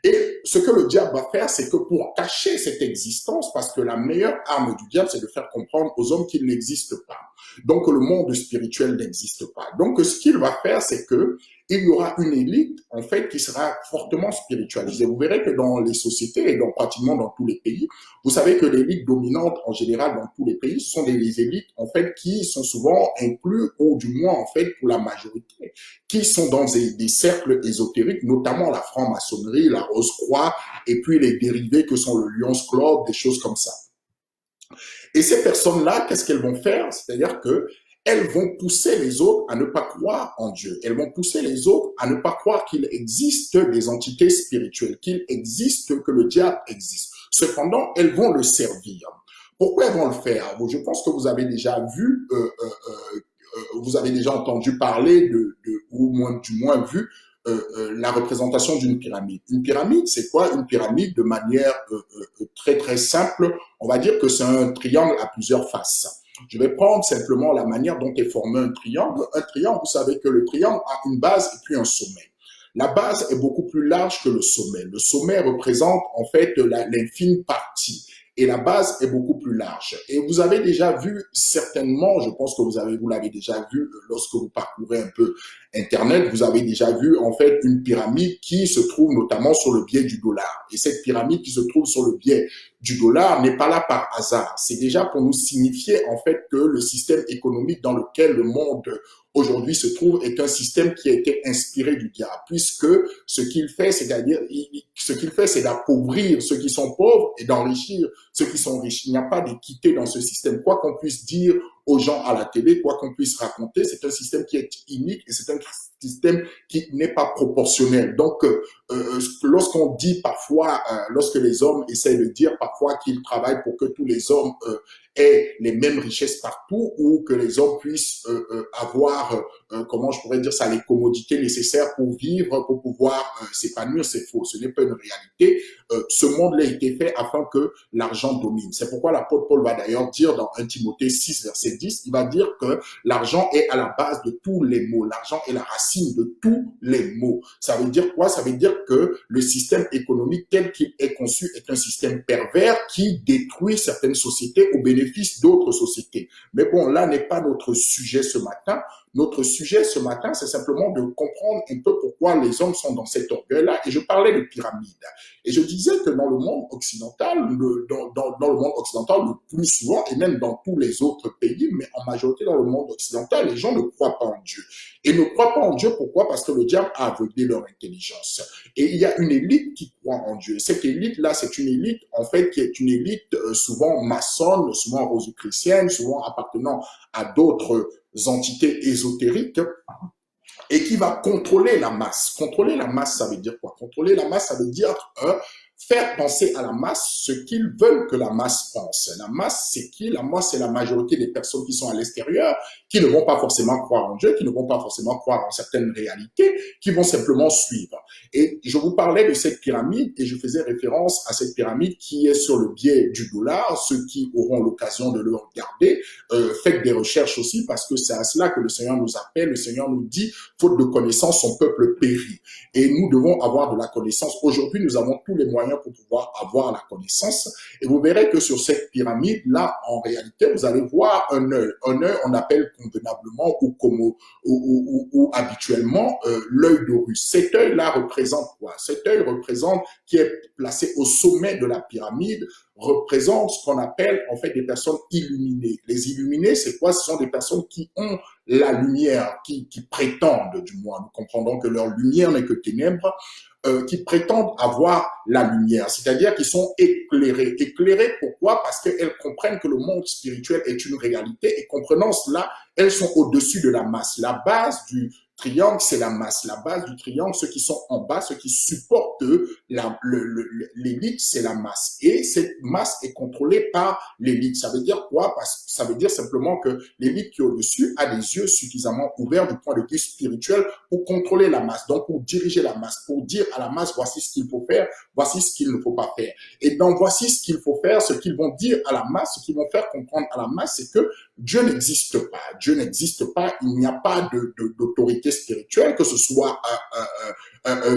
Et ce que le diable va faire, c'est que pour cacher cette existence, parce que la meilleure arme du diable, c'est de faire comprendre aux hommes qu'il n'existe pas. Donc, le monde spirituel n'existe pas. Donc, ce qu'il va faire, c'est que il y aura une élite, en fait, qui sera fortement spiritualisée. Vous verrez que dans les sociétés et dans pratiquement dans tous les pays, vous savez que l'élite dominante, en général, dans tous les pays, ce sont des élites, en fait, qui sont souvent inclus, ou du moins, en fait, pour la majorité, qui sont dans des cercles ésotériques, notamment la franc-maçonnerie, la Rose-Croix, et puis les dérivés que sont le Lions Club, des choses comme ça. Et ces personnes-là, qu'est-ce qu'elles vont faire? C'est-à-dire que elles vont pousser les autres à ne pas croire en Dieu. Elles vont pousser les autres à ne pas croire qu'il existe des entités spirituelles, qu'il existe, que le diable existe. Cependant, elles vont le servir. Pourquoi elles vont le faire? Je pense que vous avez déjà vu, vous avez déjà entendu parler ou du moins vu la représentation d'une pyramide. Une pyramide, c'est quoi? Une pyramide, de manière très très simple, on va dire que c'est un triangle à plusieurs faces. Je vais prendre simplement la manière dont est formé un triangle. Un triangle, vous savez que le triangle a une base et puis un sommet. La base est beaucoup plus large que le sommet. Le sommet représente en fait l'infime partie. Et la base est beaucoup plus large. Et vous avez déjà vu certainement, je pense que vous l'avez déjà vu lorsque vous parcourez un peu Internet, vous avez déjà vu en fait une pyramide qui se trouve notamment sur le biais du dollar. Et cette pyramide qui se trouve sur le biais du dollar n'est pas là par hasard. C'est déjà pour nous signifier en fait que le système économique dans lequel le monde aujourd'hui se trouve est un système qui a été inspiré du diable, puisque ce qu'il fait, c'est-à-dire ce qu'il fait, c'est d'appauvrir ceux qui sont pauvres et d'enrichir ceux qui sont riches. Il n'y a pas d'équité dans ce système. Quoi qu'on puisse dire aux gens à la télé, quoi qu'on puisse raconter, c'est un système qui est inique et c'est un système qui n'est pas proportionnel. Donc, lorsqu'on dit parfois, lorsque les hommes essaient de dire parfois qu'ils travaillent pour que tous les hommes aient les mêmes richesses partout ou que les hommes puissent avoir, comment je pourrais dire ça, les commodités nécessaires pour vivre, pour pouvoir s'épanouir, c'est faux. Ce n'est pas une réalité. Ce monde-là a été fait afin que l'argent domine. C'est pourquoi l'apôtre Paul va d'ailleurs dire dans 1 Timothée 6, verset 10, il va dire que l'argent est à la base de tous les maux. L'argent est la racine de tous les maux. Ça veut dire quoi? Ça veut dire que le système économique tel qu'il est conçu est un système pervers qui détruit certaines sociétés au bénéfice d'autres sociétés. Mais bon, là n'est pas notre sujet ce matin. Notre sujet ce matin, c'est simplement de comprendre un peu pourquoi les hommes sont dans cet orgueil-là. Et je parlais de pyramide. Et je disais que dans le monde occidental, dans le monde occidental, le plus souvent, et même dans tous les autres pays, mais en majorité dans le monde occidental, les gens ne croient pas en Dieu. Et ne croient pas en Dieu, pourquoi? Parce que le diable a aveuglé leur intelligence. Et il y a une élite qui croit en Dieu. Cette élite-là, c'est une élite, en fait, qui est une élite souvent maçonne, souvent rosicrucienne, souvent appartenant à d'autres entités ésotériques, et qui va contrôler la masse. Contrôler la masse, ça veut dire quoi? Contrôler la masse, ça veut dire faire penser à la masse ce qu'ils veulent que la masse pense. La masse, c'est qui? La masse, c'est la majorité des personnes qui sont à l'extérieur, qui ne vont pas forcément croire en Dieu, qui ne vont pas forcément croire en certaines réalités, qui vont simplement suivre. Et je vous parlais de cette pyramide et je faisais référence à cette pyramide qui est sur le biais du dollar. Ceux qui auront l'occasion de le regarder, faites des recherches aussi parce que c'est à cela que le Seigneur nous appelle. Le Seigneur nous dit, faute de connaissance, son peuple périt. Et nous devons avoir de la connaissance. Aujourd'hui, nous avons tous les moyens moyens pour pouvoir avoir la connaissance. Et vous verrez que sur cette pyramide-là, en réalité, vous allez voir un œil. Un œil, on appelle convenablement ou comme ou habituellement l'œil d'Horus. Cet œil-là représente quoi? Cet œil représente, qui est placé au sommet de la pyramide, représente ce qu'on appelle en fait des personnes illuminées. Les illuminés, c'est quoi? Ce sont des personnes qui ont la lumière, qui prétendent, du moins, nous comprenons que leur lumière n'est que ténèbres, qui prétendent avoir la lumière, c'est-à-dire qu'ils sont éclairés. Éclairés, pourquoi? Parce qu'elles comprennent que le monde spirituel est une réalité et comprenant cela, elles sont au-dessus de la masse. La base du triangle, c'est la masse. La base du triangle, ceux qui sont en bas, ceux qui supportent l'élite, c'est la masse. Et cette masse est contrôlée par l'élite. Ça veut dire quoi? Parce que ça veut dire simplement que l'élite qui est au-dessus a des yeux suffisamment ouverts du point de vue spirituel pour contrôler la masse, donc pour diriger la masse, pour dire à la masse, voici ce qu'il faut faire, voici ce qu'il ne faut pas faire. Et donc, voici ce qu'il faut faire, ce qu'ils vont dire à la masse, ce qu'ils vont faire comprendre à la masse, c'est que Dieu n'existe pas. Dieu n'existe pas. Il n'y a pas d'autorité spirituelle, que ce soit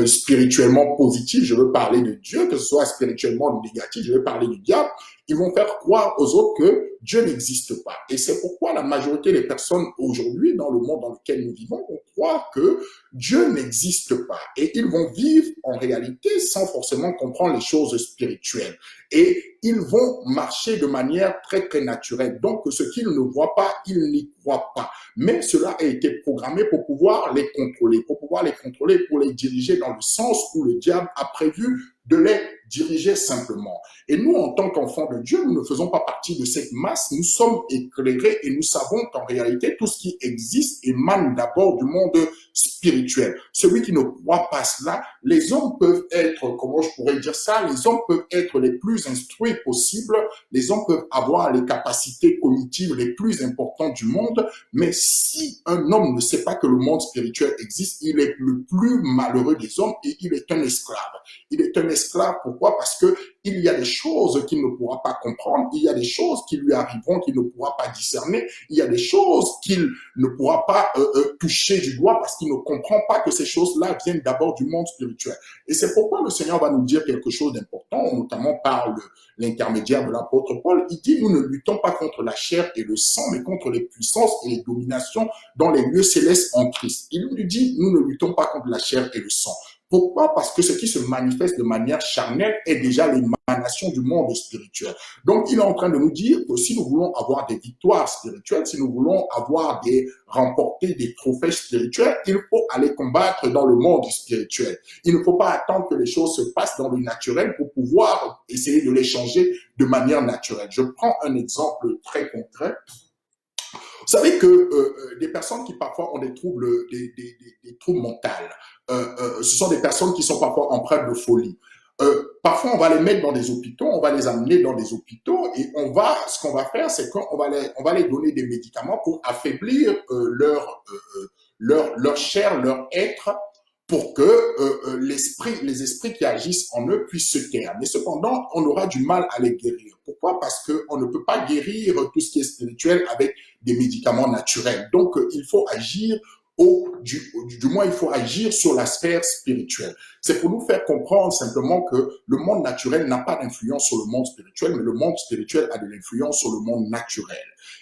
spirituellement positif, je veux parler de Dieu, que ce soit spirituellement négatif, je veux parler du diable. Ils vont faire croire aux autres que Dieu n'existe pas. Et c'est pourquoi la majorité des personnes aujourd'hui, dans le monde dans lequel nous vivons, vont croire que Dieu n'existe pas. Et ils vont vivre en réalité sans forcément comprendre les choses spirituelles. Et ils vont marcher de manière très, très naturelle. Donc, ce qu'ils ne voient pas, ils n'y croient pas. Mais cela a été programmé pour pouvoir les contrôler, pour les diriger dans le sens où le diable a prévu de les diriger simplement. Et nous, en tant qu'enfants de Dieu, nous ne faisons pas partie de cette masse, nous sommes éclairés et nous savons qu'en réalité, tout ce qui existe émane d'abord du monde spirituel. Celui qui ne croit pas cela, les hommes peuvent être, comment je pourrais dire ça, les hommes peuvent être les plus instruits possibles, les hommes peuvent avoir les capacités cognitives les plus importantes du monde, mais si un homme ne sait pas que le monde spirituel existe, il est le plus malheureux des hommes et il est un esclave. Il est un esclave, pourquoi? Parce que il y a des choses qu'il ne pourra pas comprendre, il y a des choses qui lui arriveront qu'il ne pourra pas discerner, il y a des choses qu'il ne pourra pas toucher du doigt parce qu'il ne comprend pas que ces choses-là viennent d'abord du monde spirituel. Et c'est pourquoi le Seigneur va nous dire quelque chose d'important, notamment par l'intermédiaire de l'apôtre Paul. Il dit, nous ne luttons pas contre la chair et le sang, mais contre les puissances et les dominations dans les lieux célestes en Christ. Il nous dit, nous ne luttons pas contre la chair et le sang. Pourquoi? Parce que ce qui se manifeste de manière charnelle est déjà l'émanation du monde spirituel. Donc, il est en train de nous dire que si nous voulons avoir des victoires spirituelles, si nous voulons remporter des trophées spirituels, il faut aller combattre dans le monde spirituel. Il ne faut pas attendre que les choses se passent dans le naturel pour pouvoir essayer de les changer de manière naturelle. Je prends un exemple très concret. Vous savez que des personnes qui parfois ont des troubles mentaux, ce sont des personnes qui sont parfois empreintes de folie. Parfois, on va les mettre dans des hôpitaux, on va les amener dans des hôpitaux et ce qu'on va faire, c'est qu'on va les donner des médicaments pour affaiblir leur chair, leur être, pour que les esprits qui agissent en eux puissent se taire. Mais cependant, on aura du mal à les guérir. Pourquoi? Parce qu'on ne peut pas guérir tout ce qui est spirituel avec des médicaments naturels. Donc, il faut agir du moins, il faut agir sur la sphère spirituelle. C'est pour nous faire comprendre simplement que le monde naturel n'a pas d'influence sur le monde spirituel, mais le monde spirituel a de l'influence sur le monde naturel.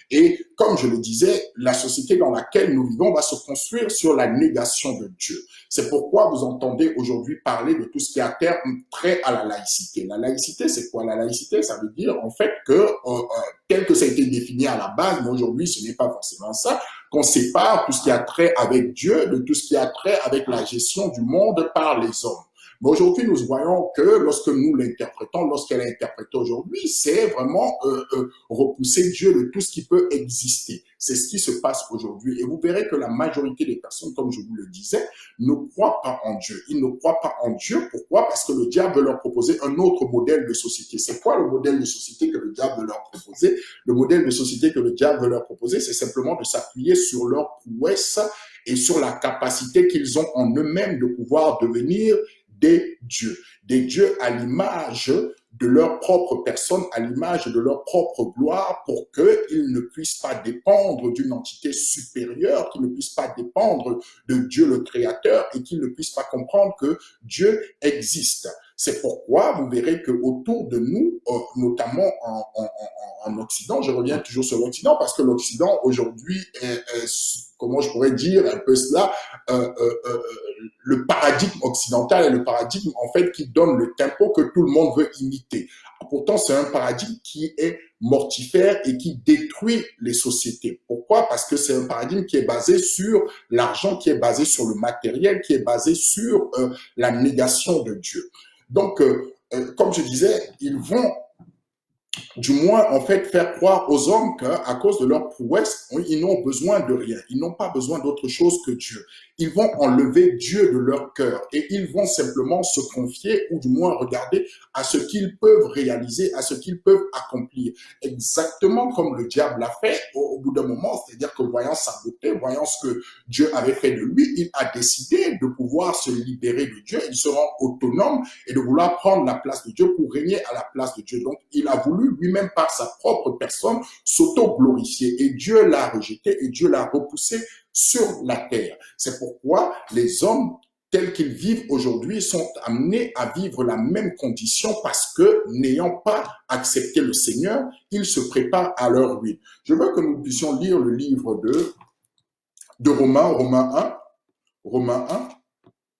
Et comme je le disais, la société dans laquelle nous vivons va se construire sur la négation de Dieu. C'est pourquoi vous entendez aujourd'hui parler de tout ce qui a trait à la laïcité. La laïcité, c'est quoi? La laïcité, ça veut dire en fait que, tel que ça a été défini à la base, mais aujourd'hui, ce n'est pas forcément ça, qu'on sépare tout ce qui a trait avec Dieu de tout ce qui a trait avec la gestion du monde par les hommes. Mais aujourd'hui, nous voyons que lorsque nous l'interprétons, lorsqu'elle est interprétée aujourd'hui, c'est vraiment repousser Dieu de tout ce qui peut exister. C'est ce qui se passe aujourd'hui. Et vous verrez que la majorité des personnes, comme je vous le disais, ne croient pas en Dieu. Ils ne croient pas en Dieu. Pourquoi? Parce que le diable veut leur proposer un autre modèle de société. C'est quoi le modèle de société que le diable veut leur proposer? Le modèle de société que le diable veut leur proposer, c'est simplement de s'appuyer sur leur prouesse et sur la capacité qu'ils ont en eux-mêmes de pouvoir devenir des dieux à l'image de leur propre personne, à l'image de leur propre gloire, pour qu'ils ne puissent pas dépendre d'une entité supérieure, qu'ils ne puissent pas dépendre de Dieu le Créateur et qu'ils ne puissent pas comprendre que Dieu existe. C'est pourquoi vous verrez qu'autour de nous, notamment en Occident, je reviens toujours sur l'Occident parce que l'Occident aujourd'hui comment je pourrais dire un peu cela, euh, euh, euh, le paradigme occidental est le paradigme en fait qui donne le tempo que tout le monde veut imiter. Pourtant, c'est un paradigme qui est mortifère et qui détruit les sociétés. Pourquoi? Parce que c'est un paradigme qui est basé sur l'argent, qui est basé sur le matériel, qui est basé sur la négation de Dieu. Donc, comme je disais, ils vont du moins en fait faire croire aux hommes qu'à cause de leur prouesse, ils n'ont besoin de rien. Ils n'ont pas besoin d'autre chose que Dieu. Ils vont enlever Dieu de leur cœur et ils vont simplement se confier ou du moins regarder à ce qu'ils peuvent réaliser, à ce qu'ils peuvent accomplir. Exactement comme le diable l'a fait au bout d'un moment, c'est-à-dire que voyant sa beauté, voyant ce que Dieu avait fait de lui, il a décidé de pouvoir se libérer de Dieu. Il se rend autonome et de vouloir prendre la place de Dieu pour régner à la place de Dieu. Donc, il a voulu lui-même par sa propre personne s'auto-glorifier et Dieu l'a rejeté et Dieu l'a repoussé sur la terre. C'est pourquoi les hommes tels qu'ils vivent aujourd'hui sont amenés à vivre la même condition parce que n'ayant pas accepté le Seigneur, ils se préparent à leur ruine. Je veux que nous puissions lire le livre de Romains 1,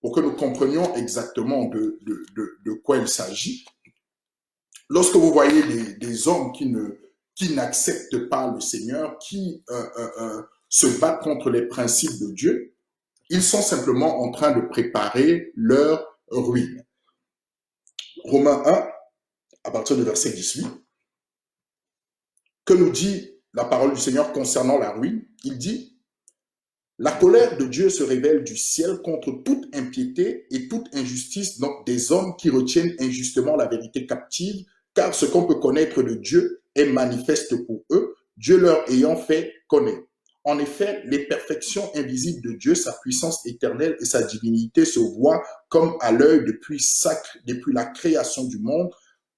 pour que nous comprenions exactement de quoi il s'agit. Lorsque vous voyez des hommes qui n'acceptent pas le Seigneur, qui se battent contre les principes de Dieu, ils sont simplement en train de préparer leur ruine. Romains 1, à partir du verset 18, que nous dit la parole du Seigneur concernant la ruine? Il dit: la colère de Dieu se révèle du ciel contre toute impiété et toute injustice, donc des hommes qui retiennent injustement la vérité captive, car ce qu'on peut connaître de Dieu est manifeste pour eux, Dieu leur ayant fait connaître. En effet, les perfections invisibles de Dieu, sa puissance éternelle et sa divinité se voient comme à l'œil depuis la création du monde,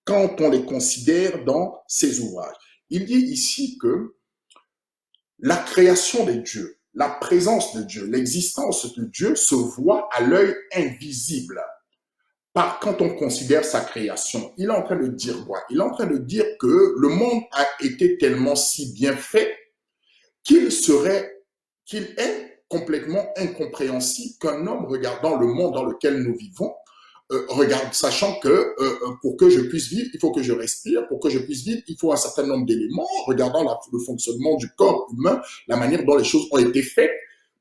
quand on les considère dans ses ouvrages. Il dit ici que la création de Dieu, la présence de Dieu, l'existence de Dieu se voit à l'œil invisible. Quand on considère sa création, il est en train de dire quoi? Il est en train de dire que le monde a été tellement si bien fait qu'il est complètement incompréhensible qu'un homme regardant le monde dans lequel nous vivons, sachant que pour que je puisse vivre, il faut que je respire, pour que je puisse vivre, il faut un certain nombre d'éléments, regardant le fonctionnement du corps humain, la manière dont les choses ont été faites,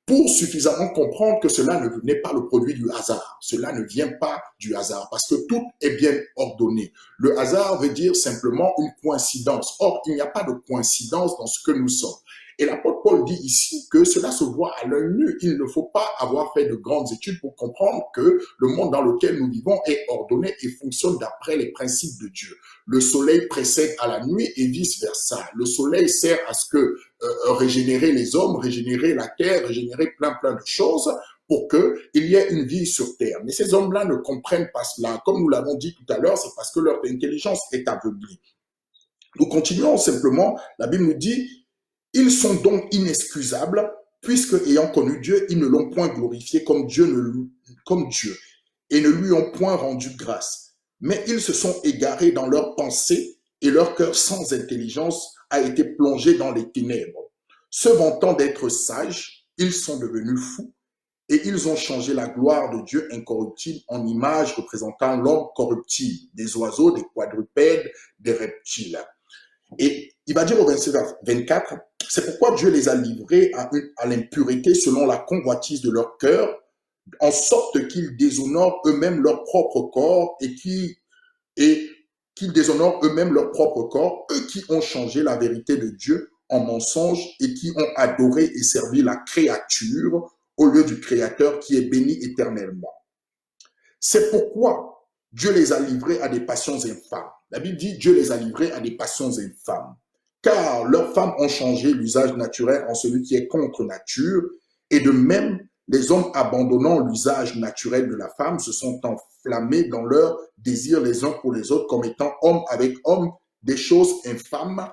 pour suffisamment comprendre que cela n'est pas le produit du hasard. Cela ne vient pas du hasard, parce que tout est bien ordonné. Le hasard veut dire simplement une coïncidence. Or, il n'y a pas de coïncidence dans ce que nous sommes. Et l'apôtre Paul dit ici que cela se voit à l'œil nu. Il ne faut pas avoir fait de grandes études pour comprendre que le monde dans lequel nous vivons est ordonné et fonctionne d'après les principes de Dieu. Le soleil précède à la nuit et vice-versa. Le soleil sert à ce que régénérer les hommes, régénérer la terre, régénérer plein de choses pour qu'il y ait une vie sur terre. Mais ces hommes-là ne comprennent pas cela. Comme nous l'avons dit tout à l'heure, c'est parce que leur intelligence est aveuglée. Nous continuons simplement. La Bible nous dit: ils sont donc inexcusables, puisque, ayant connu Dieu, ils ne l'ont point glorifié comme Dieu, et ne lui ont point rendu grâce. Mais ils se sont égarés dans leurs pensées, et leur cœur sans intelligence a été plongé dans les ténèbres. Se vantant d'être sages, ils sont devenus fous, et ils ont changé la gloire de Dieu incorruptible en image représentant l'homme corruptible, des oiseaux, des quadrupèdes, des reptiles. Et il va dire au verset 24, c'est pourquoi Dieu les a livrés à l'impureté selon la convoitise de leur cœur, en sorte qu'ils déshonorent eux-mêmes leur propre corps et qu'ils déshonorent eux-mêmes leur propre corps, eux qui ont changé la vérité de Dieu en mensonge et qui ont adoré et servi la créature au lieu du Créateur qui est béni éternellement. C'est pourquoi Dieu les a livrés à des passions infâmes. La Bible dit Dieu les a livrés à des passions infâmes, car leurs femmes ont changé l'usage naturel en celui qui est contre nature, et de même, les hommes abandonnant l'usage naturel de la femme se sont enflammés dans leurs désirs les uns pour les autres comme étant homme avec homme des choses infâmes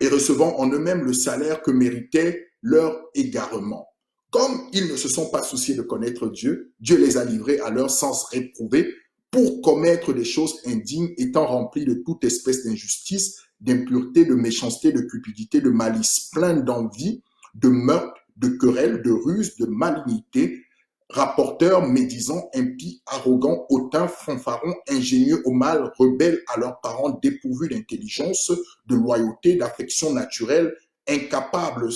et recevant en eux-mêmes le salaire que méritait leur égarement. Comme ils ne se sont pas souciés de connaître Dieu, Dieu les a livrés à leur sens réprouvé pour commettre des choses indignes, étant remplis de toute espèce d'injustice, d'impureté, de méchanceté, de cupidité, de malice, plein d'envie, de meurtre, de querelle, de ruse, de malignité, rapporteurs, médisants, impies, arrogants, hautains, fanfarons, ingénieux au mal, rebelles à leurs parents, dépourvus d'intelligence, de loyauté, d'affection naturelle, incapables,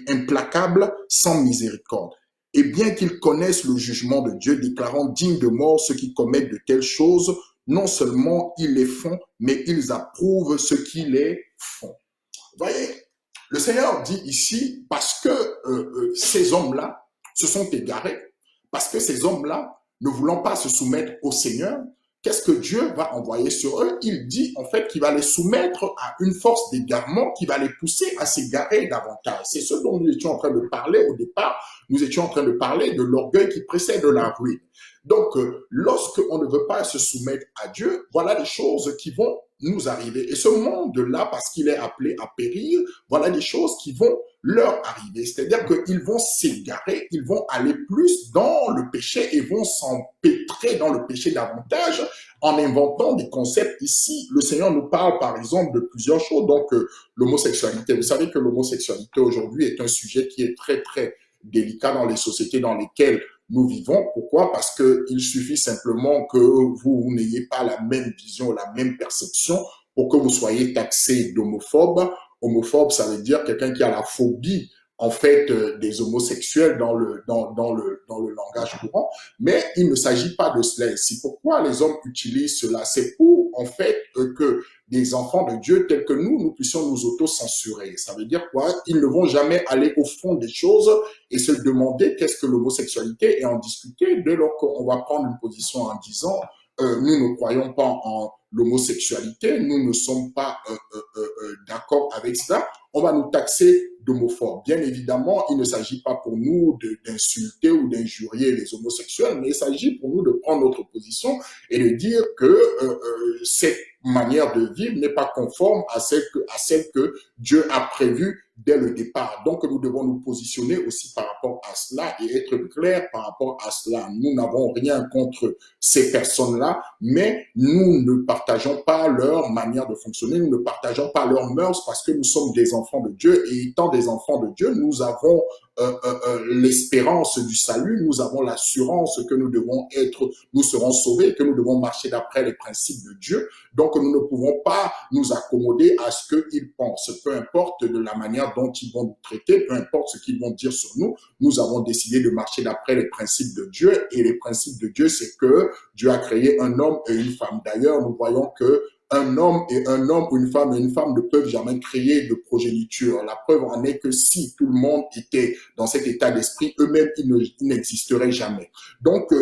implacables, sans miséricorde. Et bien qu'ils connaissent le jugement de Dieu, déclarant dignes de mort ceux qui commettent de telles choses, non seulement ils les font, mais ils approuvent ceux qui les font. Vous voyez, le Seigneur dit ici, parce que ces hommes-là se sont égarés, parce que ces hommes-là, ne voulant pas se soumettre au Seigneur, qu'est-ce que Dieu va envoyer sur eux? Il dit en fait qu'il va les soumettre à une force d'égarement qui va les pousser à s'égarer davantage. C'est ce dont nous étions en train de parler au départ. Nous étions en train de parler de l'orgueil qui précède la ruine. Donc, lorsque on ne veut pas se soumettre à Dieu, voilà les choses qui vont nous arriver. Et ce monde-là, parce qu'il est appelé à périr, voilà des choses qui vont leur arriver. C'est-à-dire qu'ils vont s'égarer, ils vont aller plus dans le péché et vont s'empêtrer dans le péché davantage en inventant des concepts ici. Le Seigneur nous parle par exemple de plusieurs choses. Donc, l'homosexualité. Vous savez que l'homosexualité aujourd'hui est un sujet qui est très, très délicat dans les sociétés dans lesquelles nous vivons. Pourquoi? Parce qu'il suffit simplement que vous n'ayez pas la même vision, la même perception pour que vous soyez taxé d'homophobe. Homophobe, ça veut dire quelqu'un qui a la phobie en fait des homosexuels dans le langage courant, mais il ne s'agit pas de cela ici. Pourquoi les hommes utilisent cela? C'est pour en fait que des enfants de Dieu tels que nous puissions nous auto-censurer. Ça veut dire quoi? Ils ne vont jamais aller au fond des choses et se demander qu'est-ce que l'homosexualité et en discuter dès lors qu'on va prendre une position en disant nous ne croyons pas en l'homosexualité, nous ne sommes pas d'accord avec cela, on va nous taxer d'homophobes. Bien évidemment, il ne s'agit pas pour nous d'insulter ou d'injurier les homosexuels, mais il s'agit pour nous de prendre notre position et de dire que cette manière de vivre n'est pas conforme à celle que Dieu a prévue dès le départ. Donc, nous devons nous positionner aussi par rapport à cela et être clairs par rapport à cela. Nous n'avons rien contre ces personnes-là, mais nous ne partageons pas leur manière de fonctionner, nous ne partageons pas leurs mœurs parce que nous sommes des enfants de Dieu et étant des enfants de Dieu, nous avons l'espérance du salut, nous avons l'assurance que nous serons sauvés, que nous devons marcher d'après les principes de Dieu. Donc, nous ne pouvons pas nous accommoder à ce qu'ils pensent, peu importe de la manière dont ils vont nous traiter, peu importe ce qu'ils vont dire sur nous, nous avons décidé de marcher d'après les principes de Dieu et les principes de Dieu, c'est que Dieu a créé un homme et une femme. D'ailleurs, nous voyons que un homme ou une femme ne peuvent jamais créer de progéniture. La preuve en est que si tout le monde était dans cet état d'esprit, eux-mêmes, ils n'existeraient jamais. Donc,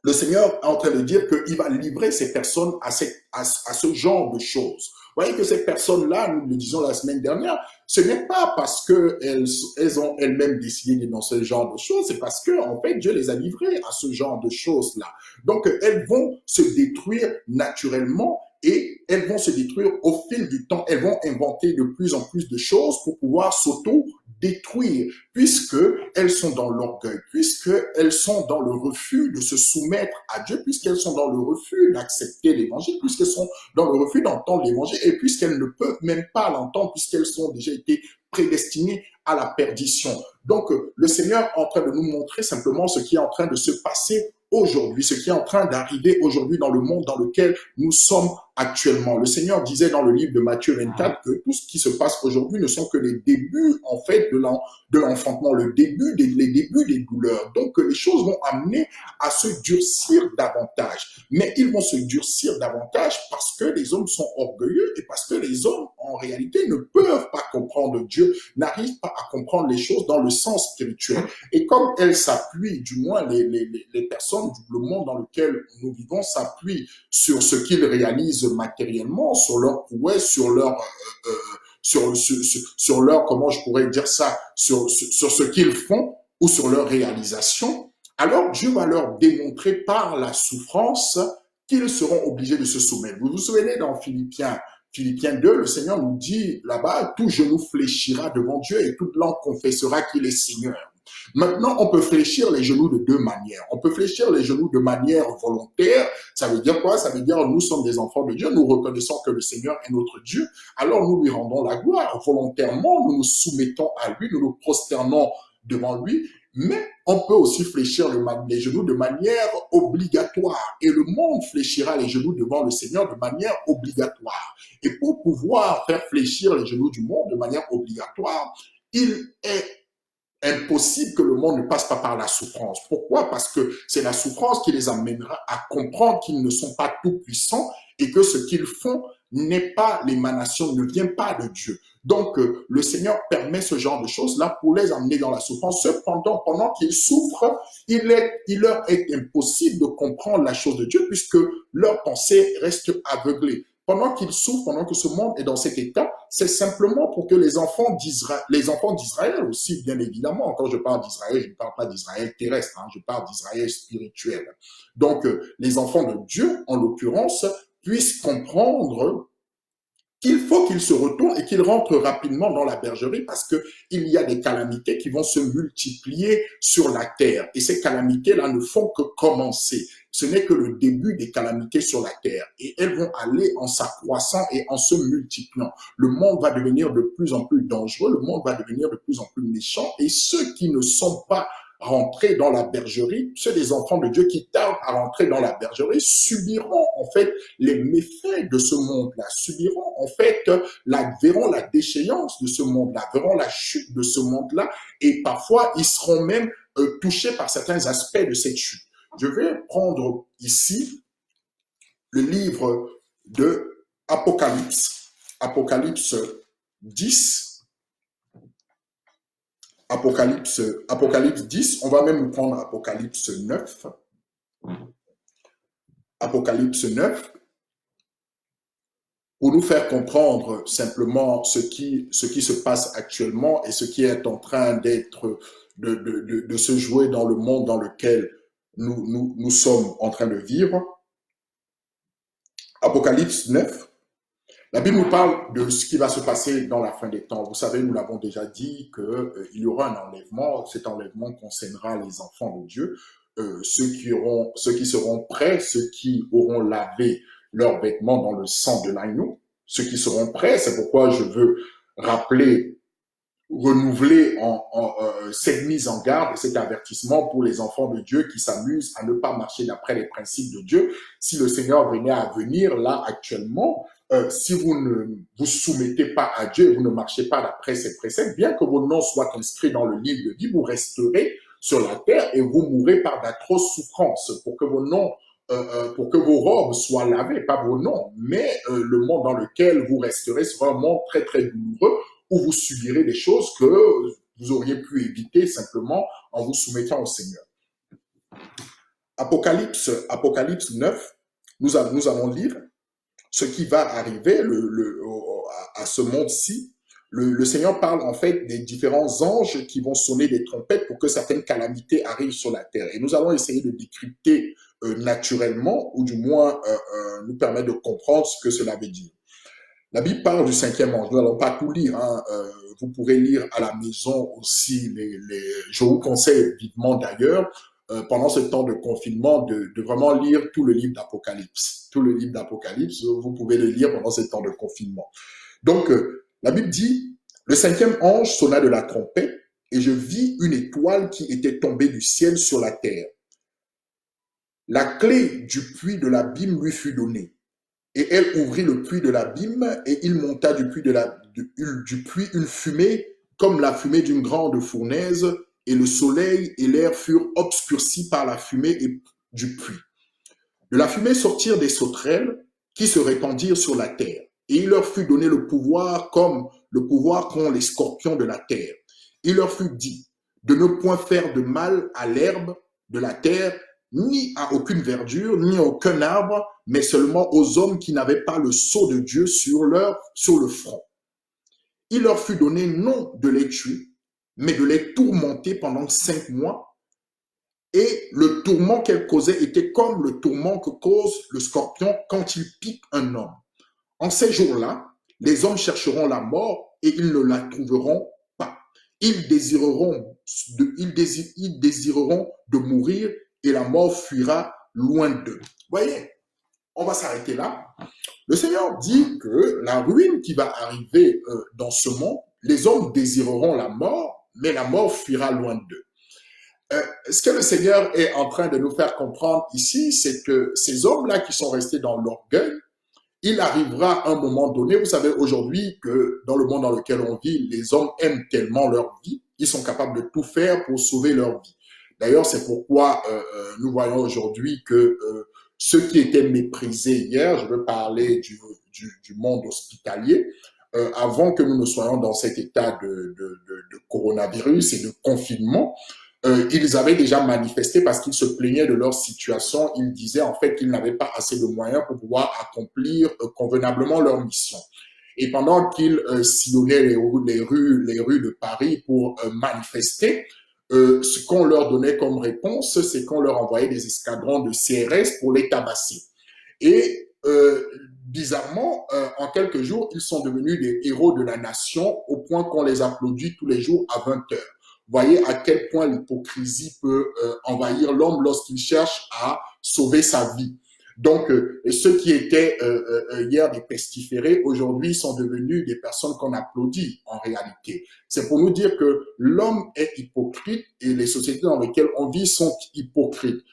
le Seigneur est en train de dire qu'il va livrer ces personnes à ce genre de choses. Vous voyez que ces personnes-là, nous le disions la semaine dernière, ce n'est pas parce qu'elles ont elles-mêmes décidé dans ce genre de choses, c'est parce que en fait, Dieu les a livrées à ce genre de choses-là. Donc, elles vont se détruire naturellement et elles vont se détruire au fil du temps. Elles vont inventer de plus en plus de choses pour pouvoir s'auto-détruire, puisqu'elles sont dans l'orgueil, puisqu'elles sont dans le refus de se soumettre à Dieu, puisqu'elles sont dans le refus d'accepter l'évangile, puisqu'elles sont dans le refus d'entendre l'évangile, et puisqu'elles ne peuvent même pas l'entendre, puisqu'elles ont déjà été prédestinées à la perdition. Donc, le Seigneur est en train de nous montrer simplement ce qui est en train de se passer aujourd'hui, ce qui est en train d'arriver aujourd'hui dans le monde dans lequel nous sommes actuellement. Le Seigneur disait dans le livre de Matthieu 24 que tout ce qui se passe aujourd'hui ne sont que les débuts, en fait, de l'enfantement, les débuts des douleurs. Donc, les choses vont amener à se durcir davantage. Mais ils vont se durcir davantage parce que les hommes sont orgueilleux et parce que les hommes, en réalité, ne peuvent pas comprendre Dieu, n'arrivent pas à comprendre les choses dans le sens spirituel. Et comme elles s'appuient, du moins les personnes, le monde dans lequel nous vivons s'appuient sur ce qu'ils réalisent matériellement, sur leur prouesse, sur leur, comment je pourrais dire ça, sur ce qu'ils font ou sur leur réalisation, alors Dieu va leur démontrer par la souffrance qu'ils seront obligés de se soumettre. Vous vous souvenez dans Philippiens 2, le Seigneur nous dit là-bas, tout genou fléchira devant Dieu et toute langue confessera qu'il est Seigneur. Maintenant, on peut fléchir les genoux de deux manières. On peut fléchir les genoux de manière volontaire. Ça veut dire quoi? Ça veut dire nous sommes des enfants de Dieu, nous reconnaissons que le Seigneur est notre Dieu, alors nous lui rendons la gloire. Volontairement, nous nous soumettons à lui, nous nous prosternons devant lui, mais on peut aussi fléchir les genoux de manière obligatoire. Et le monde fléchira les genoux devant le Seigneur de manière obligatoire. Et pour pouvoir faire fléchir les genoux du monde de manière obligatoire, il est impossible que le monde ne passe pas par la souffrance. Pourquoi? Parce que c'est la souffrance qui les amènera à comprendre qu'ils ne sont pas tout puissants et que ce qu'ils font n'est pas l'émanation, ne vient pas de Dieu. Donc, le Seigneur permet ce genre de choses-là pour les amener dans la souffrance. Cependant, pendant qu'ils souffrent, il leur est impossible de comprendre la chose de Dieu puisque leur pensée reste aveuglée. Pendant qu'ils souffrent, pendant que ce monde est dans cet état, c'est simplement pour que les enfants d'Israël aussi, bien évidemment, quand je parle d'Israël, je ne parle pas d'Israël terrestre, je parle d'Israël spirituel. Donc, les enfants de Dieu, en l'occurrence, puissent comprendre qu'il faut qu'ils se retournent et qu'ils rentrent rapidement dans la bergerie parce qu'il y a des calamités qui vont se multiplier sur la terre. Et ces calamités-là ne font que commencer. Ce n'est que le début des calamités sur la terre. Et elles vont aller en s'accroissant et en se multipliant. Le monde va devenir de plus en plus dangereux, le monde va devenir de plus en plus méchant. Et ceux qui ne sont pas rentrer dans la bergerie, ceux des enfants de Dieu qui tardent à rentrer dans la bergerie subiront en fait les méfaits de ce monde-là, subiront en fait verront la déchéance de ce monde-là, verront la chute de ce monde-là et parfois ils seront même touchés par certains aspects de cette chute. Je vais prendre ici le livre de Apocalypse, Apocalypse 10, Apocalypse 10, on va même prendre Apocalypse 9. Apocalypse 9, pour nous faire comprendre simplement ce qui se passe actuellement et ce qui est en train d'être, de se jouer dans le monde dans lequel nous sommes en train de vivre. Apocalypse 9. La Bible nous parle de ce qui va se passer dans la fin des temps. Vous savez, nous l'avons déjà dit qu'il y aura un enlèvement. Cet enlèvement concernera les enfants de Dieu, ceux qui seront prêts, ceux qui auront lavé leurs vêtements dans le sang de l'agneau, ceux qui seront prêts. C'est pourquoi je veux renouveler cette mise en garde et cet avertissement pour les enfants de Dieu qui s'amusent à ne pas marcher d'après les principes de Dieu. Si le Seigneur venait à venir là actuellement, si vous ne vous soumettez pas à Dieu et vous ne marchez pas d'après ses préceptes, bien que vos noms soient inscrits dans le livre de vie, vous resterez sur la terre et vous mourrez par d'atroces souffrances pour que vos noms, pour que vos robes soient lavées, pas vos noms, mais le monde dans lequel vous resterez sera un monde très très douloureux où vous subirez des choses que vous auriez pu éviter simplement en vous soumettant au Seigneur. Apocalypse 9, nous allons lire ce qui va arriver à ce monde-ci. Le Seigneur parle en fait des différents anges qui vont sonner des trompettes pour que certaines calamités arrivent sur la terre. Et nous allons essayer de décrypter naturellement, ou du moins nous permettre de comprendre ce que cela veut dire. La Bible parle du 5e ange. Nous n'allons pas tout lire. Vous pourrez lire à la maison aussi. Je vous conseille vivement d'ailleurs, pendant ce temps de confinement, de vraiment lire tout le livre d'Apocalypse. Tout le livre d'Apocalypse, vous pouvez le lire pendant ce temps de confinement. Donc, la Bible dit, le 5e ange sonna de la trompette et je vis une étoile qui était tombée du ciel sur la terre. La clé du puits de l'abîme lui fut donnée. Et elle ouvrit le puits de l'abîme, et il monta du puits une fumée, comme la fumée d'une grande fournaise, et le soleil et l'air furent obscurcis par la fumée du puits. De la fumée sortirent des sauterelles qui se répandirent sur la terre, et il leur fut donné le pouvoir comme le pouvoir qu'ont les scorpions de la terre. Il leur fut dit de ne point faire de mal à l'herbe de la terre, ni à aucune verdure, ni à aucun arbre, mais seulement aux hommes qui n'avaient pas le sceau de Dieu sur le front. Il leur fut donné non de les tuer, mais de les tourmenter pendant 5 mois. Et le tourment qu'elle causait était comme le tourment que cause le scorpion quand il pique un homme. En ces jours-là, les hommes chercheront la mort et ils ne la trouveront pas. ils désireront de mourir et la mort fuira loin d'eux. Voyez, on va s'arrêter là. Le Seigneur dit que la ruine qui va arriver dans ce monde, les hommes désireront la mort, mais la mort fuira loin d'eux. Ce que le Seigneur est en train de nous faire comprendre ici, c'est que ces hommes-là qui sont restés dans l'orgueil, il arrivera un moment donné, vous savez aujourd'hui que dans le monde dans lequel on vit, les hommes aiment tellement leur vie, ils sont capables de tout faire pour sauver leur vie. D'ailleurs, c'est pourquoi nous voyons aujourd'hui que ceux qui étaient méprisés hier, je veux parler du monde hospitalier, avant que nous ne soyons dans cet état de coronavirus et de confinement, ils avaient déjà manifesté parce qu'ils se plaignaient de leur situation. Ils disaient en fait qu'ils n'avaient pas assez de moyens pour pouvoir accomplir convenablement leur mission. Et pendant qu'ils sillonnaient les rues de Paris pour manifester, ce qu'on leur donnait comme réponse, c'est qu'on leur envoyait des escadrons de CRS pour les tabasser. Et bizarrement, en quelques jours, ils sont devenus des héros de la nation au point qu'on les applaudit tous les jours à 20 heures. Voyez à quel point l'hypocrisie peut envahir l'homme lorsqu'il cherche à sauver sa vie. Donc, ceux qui étaient hier des pestiférés, aujourd'hui sont devenus des personnes qu'on applaudit en réalité. C'est pour nous dire que l'homme est hypocrite et les sociétés dans lesquelles on vit sont hypocrites.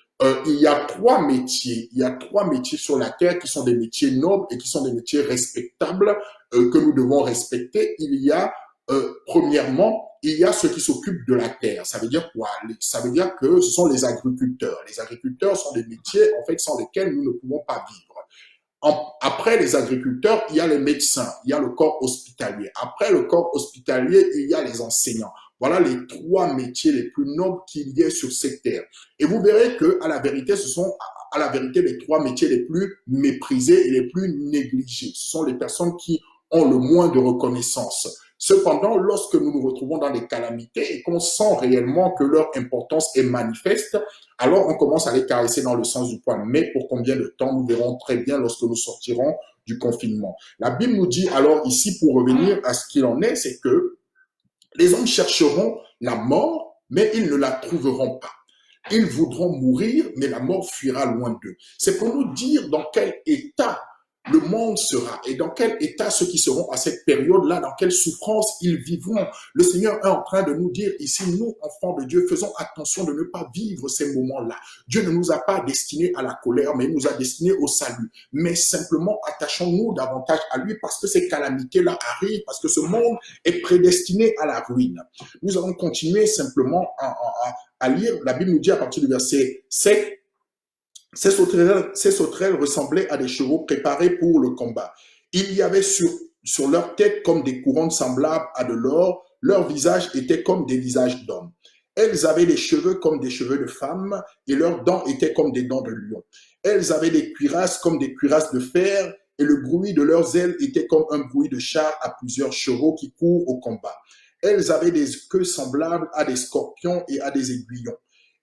Il y a trois métiers sur la terre qui sont des métiers nobles et qui sont des métiers respectables que nous devons respecter. Il y a premièrement, il y a ceux qui s'occupent de la terre. Ça veut dire quoi? Ça veut dire que ce sont les agriculteurs. Les agriculteurs sont des métiers, en fait, sans lesquels nous ne pouvons pas vivre. Après les agriculteurs, il y a les médecins, il y a le corps hospitalier. Après le corps hospitalier, il y a les enseignants. Voilà les trois métiers les plus nobles qu'il y ait sur cette terre. Et vous verrez que, à la vérité, ce sont à la vérité les trois métiers les plus méprisés et les plus négligés. Ce sont les personnes qui ont le moins de reconnaissance. Cependant, lorsque nous nous retrouvons dans des calamités et qu'on sent réellement que leur importance est manifeste, alors on commence à les caresser dans le sens du poil. Mais pour combien de temps, nous verrons très bien lorsque nous sortirons du confinement. La Bible nous dit alors ici, pour revenir à ce qu'il en est, c'est que les hommes chercheront la mort, mais ils ne la trouveront pas. Ils voudront mourir, mais la mort fuira loin d'eux. C'est pour nous dire dans quel état le monde sera et dans quel état ceux qui seront à cette période-là, dans quelle souffrance ils vivront. Le Seigneur est en train de nous dire ici, nous, enfants de Dieu, faisons attention de ne pas vivre ces moments-là. Dieu ne nous a pas destinés à la colère, mais il nous a destinés au salut. Mais simplement, attachons-nous davantage à lui parce que ces calamités-là arrivent, parce que ce monde est prédestiné à la ruine. Nous allons continuer simplement à lire. La Bible nous dit à partir du verset 7, ces sauterelles ressemblaient à des chevaux préparés pour le combat. Il y avait sur leur tête comme des couronnes semblables à de l'or. Leurs visages étaient comme des visages d'hommes. Elles avaient des cheveux comme des cheveux de femmes et leurs dents étaient comme des dents de lion. Elles avaient des cuirasses comme des cuirasses de fer et le bruit de leurs ailes était comme un bruit de char à plusieurs chevaux qui courent au combat. Elles avaient des queues semblables à des scorpions et à des aiguillons.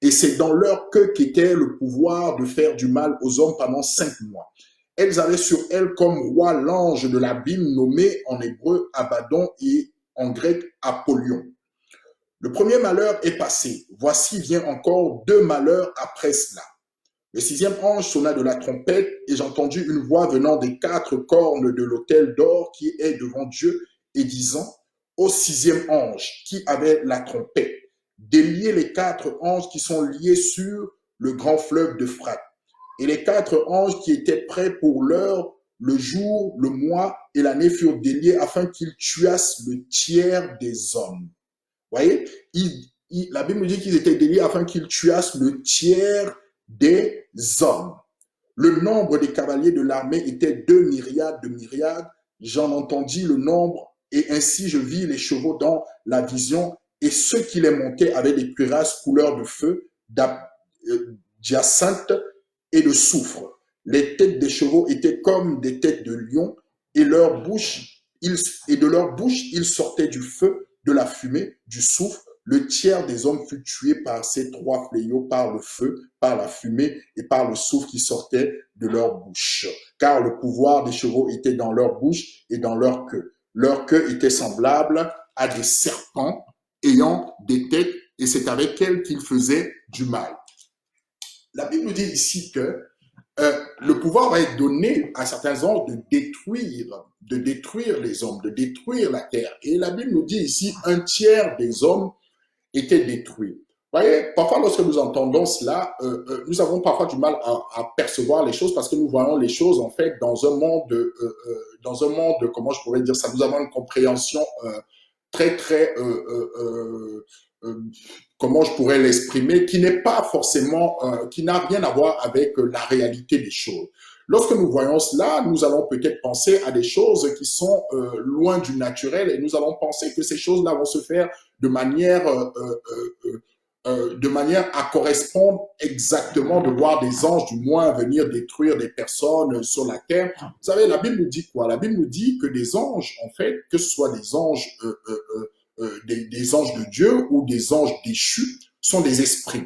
Et c'est dans leur queue qu'était le pouvoir de faire du mal aux hommes pendant 5 mois. Elles avaient sur elles comme roi l'ange de l'abîme nommé en hébreu Abaddon et en grec Apollyon. Le premier malheur est passé. Voici vient encore 2 malheurs après cela. Le 6e ange sonna de la trompette et j'entendis une voix venant des 4 cornes de l'autel d'or qui est devant Dieu et disant au 6e ange qui avait la trompette, délier les 4 anges qui sont liés sur le grand fleuve d'Euphrate. Et les 4 anges qui étaient prêts pour l'heure, le jour, le mois et l'année furent déliés afin qu'ils tuassent le tiers des hommes. Vous voyez, la Bible nous dit qu'ils étaient déliés afin qu'ils tuassent le tiers des hommes. Le nombre des cavaliers de l'armée était 2 myriades de myriades. J'en entendis le nombre et ainsi je vis les chevaux dans la vision et ceux qui les montaient avaient des cuirasses couleur de feu, d'hyacinthe et de soufre. Les têtes des chevaux étaient comme des têtes de lions et de leur bouche, il sortait du feu, de la fumée, du soufre. Le tiers des hommes fut tué par ces 3 fléaux, par le feu, par la fumée et par le soufre qui sortait de leur bouche. Car le pouvoir des chevaux était dans leur bouche et dans leur queue. Leur queue était semblable à des serpents ayant des têtes et c'est avec elles qu'il faisait du mal. La Bible nous dit ici que le pouvoir va être donné à certains anges de détruire les hommes, de détruire la terre. Et la Bible nous dit ici, un tiers des hommes étaient détruits. Vous voyez, parfois lorsque nous entendons cela, nous avons parfois du mal à percevoir les choses parce que nous voyons les choses en fait dans un monde, comment je pourrais dire ça, nous avons une compréhension très très comment je pourrais l'exprimer, qui n'est pas forcément, qui n'a rien à voir avec la réalité des choses. Lorsque nous voyons cela, nous allons peut-être penser à des choses qui sont loin du naturel et nous allons penser que ces choses-là vont se faire de manière à correspondre exactement, de voir des anges du moins venir détruire des personnes sur la terre. Vous savez, la Bible nous dit quoi? La Bible nous dit que des anges, en fait, que ce soit des anges des anges de Dieu ou des anges déchus sont des esprits.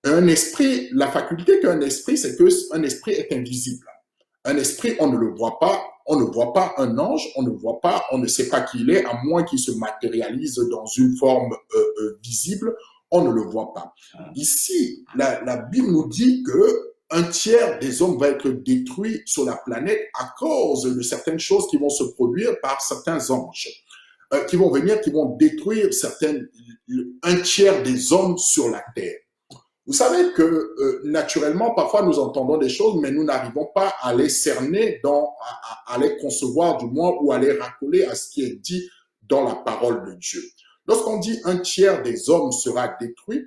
Un esprit, la faculté qu'un esprit, c'est qu'un esprit est invisible. Un esprit, on ne le voit pas, on ne voit pas un ange, on ne voit pas, on ne sait pas qui il est, à moins qu'il se matérialise dans une forme visible, on ne le voit pas. Ici, la Bible nous dit que un tiers des hommes va être détruit sur la planète à cause de certaines choses qui vont se produire par certains anges. Qui vont venir, qui vont détruire un tiers des hommes sur la terre. Vous savez que naturellement, parfois nous entendons des choses, mais nous n'arrivons pas à les cerner, à les concevoir du moins, ou à les raccoler à ce qui est dit dans la parole de Dieu. Lorsqu'on dit un tiers des hommes sera détruit,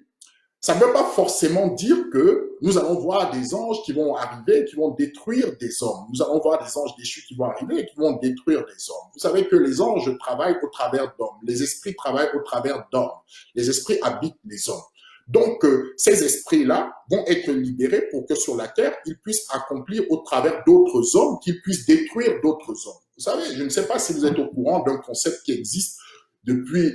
ça ne veut pas forcément dire que nous allons voir des anges qui vont arriver, qui vont détruire des hommes. Nous allons voir des anges déchus qui vont arriver et qui vont détruire des hommes. Vous savez que les anges travaillent au travers d'hommes. Les esprits travaillent au travers d'hommes. Les esprits habitent les hommes. Donc, ces esprits-là vont être libérés pour que sur la terre, ils puissent accomplir au travers d'autres hommes, qu'ils puissent détruire d'autres hommes. Vous savez, je ne sais pas si vous êtes au courant d'un concept qui existe depuis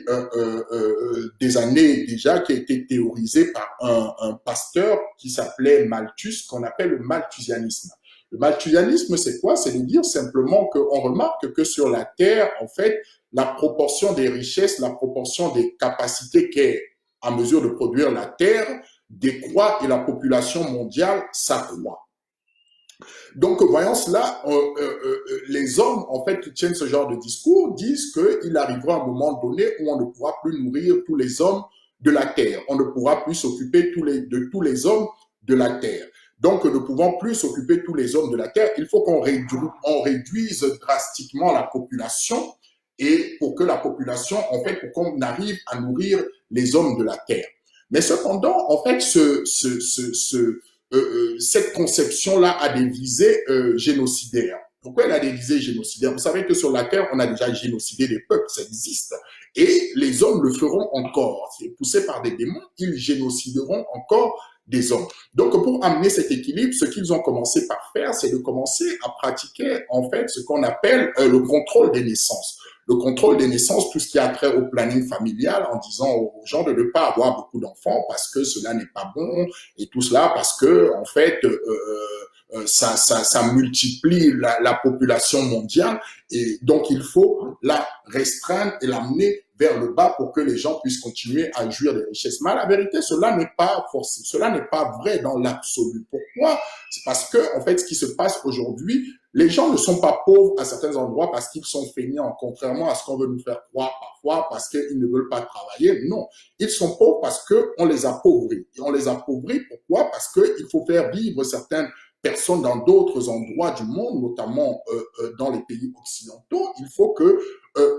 des années déjà, qui a été théorisé par un pasteur qui s'appelait Malthus, qu'on appelle le malthusianisme. Le malthusianisme, c'est quoi? C'est de dire simplement qu'on remarque que sur la Terre, en fait, la proportion des richesses, la proportion des capacités qu'est à mesure de produire la Terre décroît et la population mondiale s'accroît. Donc, voyant cela, les hommes, en fait, qui tiennent ce genre de discours, disent qu'il arrivera un moment donné où on ne pourra plus nourrir tous les hommes de la terre. On ne pourra plus s'occuper de tous les hommes de la terre. Donc, ne pouvant plus s'occuper de tous les hommes de la terre, il faut qu'on réduise drastiquement la population et pour que la population, en fait, pour qu'on arrive à nourrir les hommes de la terre. Mais cependant, en fait, cette conception-là a des visées génocidaires. Pourquoi elle a des visées génocidaires? Vous savez que sur la Terre, on a déjà génocidé des peuples, ça existe. Et les hommes le feront encore. C'est poussé par des démons, ils génocideront encore des hommes. Donc, pour amener cet équilibre, ce qu'ils ont commencé par faire, c'est de commencer à pratiquer, en fait, ce qu'on appelle le contrôle des naissances. Le contrôle des naissances, tout ce qui a trait au planning familial, en disant aux gens de ne pas avoir beaucoup d'enfants parce que cela n'est pas bon et tout cela parce que en fait ça multiplie la population mondiale et donc il faut la restreindre et l'amener vers le bas pour que les gens puissent continuer à jouir des richesses. Mais la vérité, cela n'est pas forcé, cela n'est pas vrai dans l'absolu. Pourquoi? C'est parce que en fait, ce qui se passe aujourd'hui, les gens ne sont pas pauvres à certains endroits parce qu'ils sont feignants, contrairement à ce qu'on veut nous faire croire parfois, parce qu'ils ne veulent pas travailler. Non, ils sont pauvres parce qu'on les appauvrit. Et on les appauvrit, pourquoi? Parce qu'il faut faire vivre certaines personnes dans d'autres endroits du monde, notamment dans les pays occidentaux. Il faut que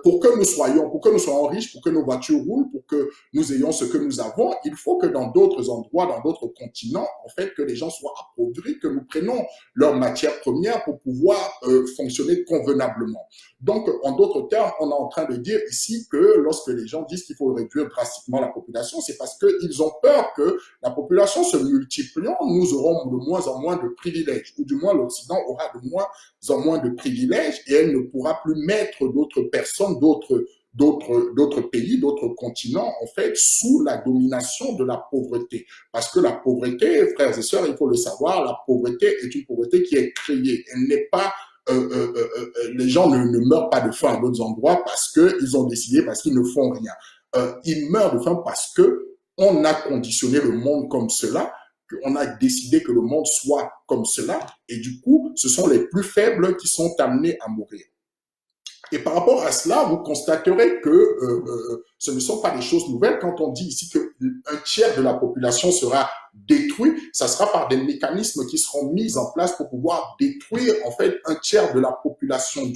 pour que nous soyons riches, pour que nos voitures roulent, pour que nous ayons ce que nous avons, il faut que dans d'autres endroits, dans d'autres continents, en fait, que les gens soient appauvris, que nous prenions leurs matières premières pour pouvoir fonctionner convenablement. Donc, en d'autres termes, on est en train de dire ici que lorsque les gens disent qu'il faut réduire drastiquement la population, c'est parce qu'ils ont peur que la population se multipliant, nous aurons de moins en moins de privilèges, ou du moins l'Occident aura de moins en moins de privilèges et elle ne pourra plus mettre d'autres personnes, d'autres pays, d'autres continents, en fait, sous la domination de la pauvreté. Parce que la pauvreté, frères et sœurs, il faut le savoir, la pauvreté est une pauvreté qui est créée. Elle n'est pas les gens ne meurent pas de faim à d'autres endroits parce qu'ils ont décidé, parce qu'ils ne font rien. ils meurent de faim parce que on a conditionné le monde comme cela, qu'on a décidé que le monde soit comme cela, et du coup, ce sont les plus faibles qui sont amenés à mourir. Et par rapport à cela, vous constaterez que ce ne sont pas des choses nouvelles. Quand on dit ici qu'un tiers de la population sera détruit, ça sera par des mécanismes qui seront mis en place pour pouvoir détruire en fait un tiers de la population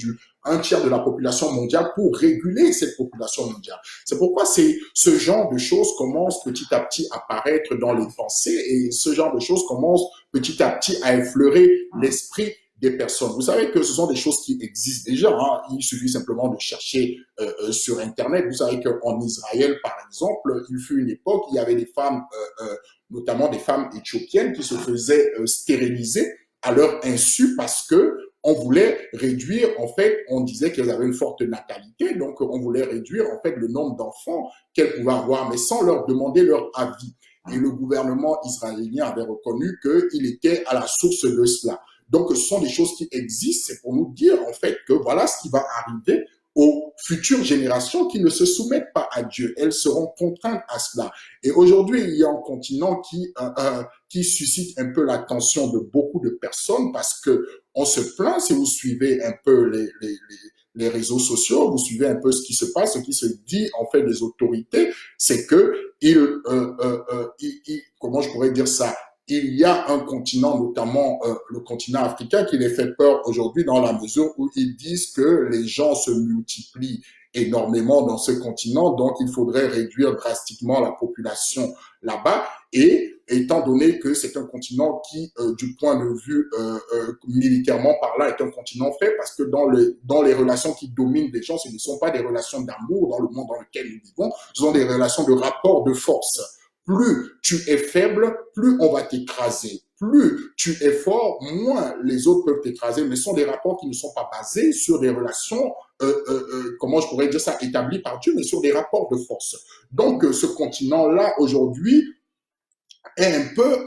mondiale pour réguler cette population mondiale. C'est pourquoi ce genre de choses commence petit à petit à apparaître dans les pensées et ce genre de choses commence petit à petit à effleurer l'esprit des personnes. Vous savez que ce sont des choses qui existent déjà. Hein. Il suffit simplement de chercher sur Internet. Vous savez qu'en Israël, par exemple, il fut une époque, il y avait des femmes, notamment des femmes éthiopiennes, qui se faisaient stériliser à leur insu parce que on voulait réduire, en fait, on disait qu'elles avaient une forte natalité, donc on voulait réduire, en fait, le nombre d'enfants qu'elles pouvaient avoir, mais sans leur demander leur avis. Et le gouvernement israélien avait reconnu qu'il était à la source de cela. Donc, ce sont des choses qui existent. C'est pour nous dire, en fait, que voilà ce qui va arriver aux futures générations qui ne se soumettent pas à Dieu. Elles seront contraintes à cela. Et aujourd'hui, il y a un continent qui suscite un peu l'attention de beaucoup de personnes parce que on se plaint, si vous suivez un peu les réseaux sociaux, vous suivez un peu ce qui se passe, ce qui se dit, en fait, des autorités, c'est que comment je pourrais dire ça? Il y a un continent, notamment le continent africain, qui les fait peur aujourd'hui dans la mesure où ils disent que les gens se multiplient énormément dans ce continent, donc il faudrait réduire drastiquement la population là-bas. Et étant donné que c'est un continent qui, du point de vue militairement parlant, est un continent fait, parce que dans les relations qui dominent les gens, ce ne sont pas des relations d'amour dans le monde dans lequel nous vivons, ce sont des relations de rapport de force. Plus tu es faible, plus on va t'écraser. Plus tu es fort, moins les autres peuvent t'écraser. Mais ce sont des rapports qui ne sont pas basés sur des relations, comment je pourrais dire ça, établies par Dieu, mais sur des rapports de force. Donc, ce continent-là, aujourd'hui, est un peu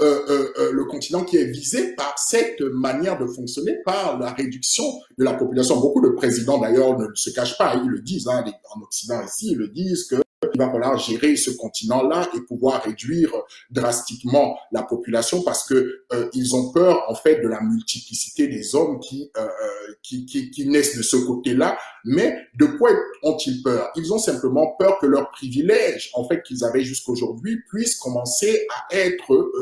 le continent qui est visé par cette manière de fonctionner, par la réduction de la population. Beaucoup de présidents, d'ailleurs, ne se cachent pas, ils le disent, hein, en Occident ici, ils le disent que il va falloir gérer ce continent-là et pouvoir réduire drastiquement la population parce que ils ont peur en fait de la multiplicité des hommes qui naissent de ce côté-là. Mais de quoi ont-ils peur? Ils ont simplement peur que leurs privilèges, en fait, qu'ils avaient jusqu'aujourd'hui, puissent commencer à être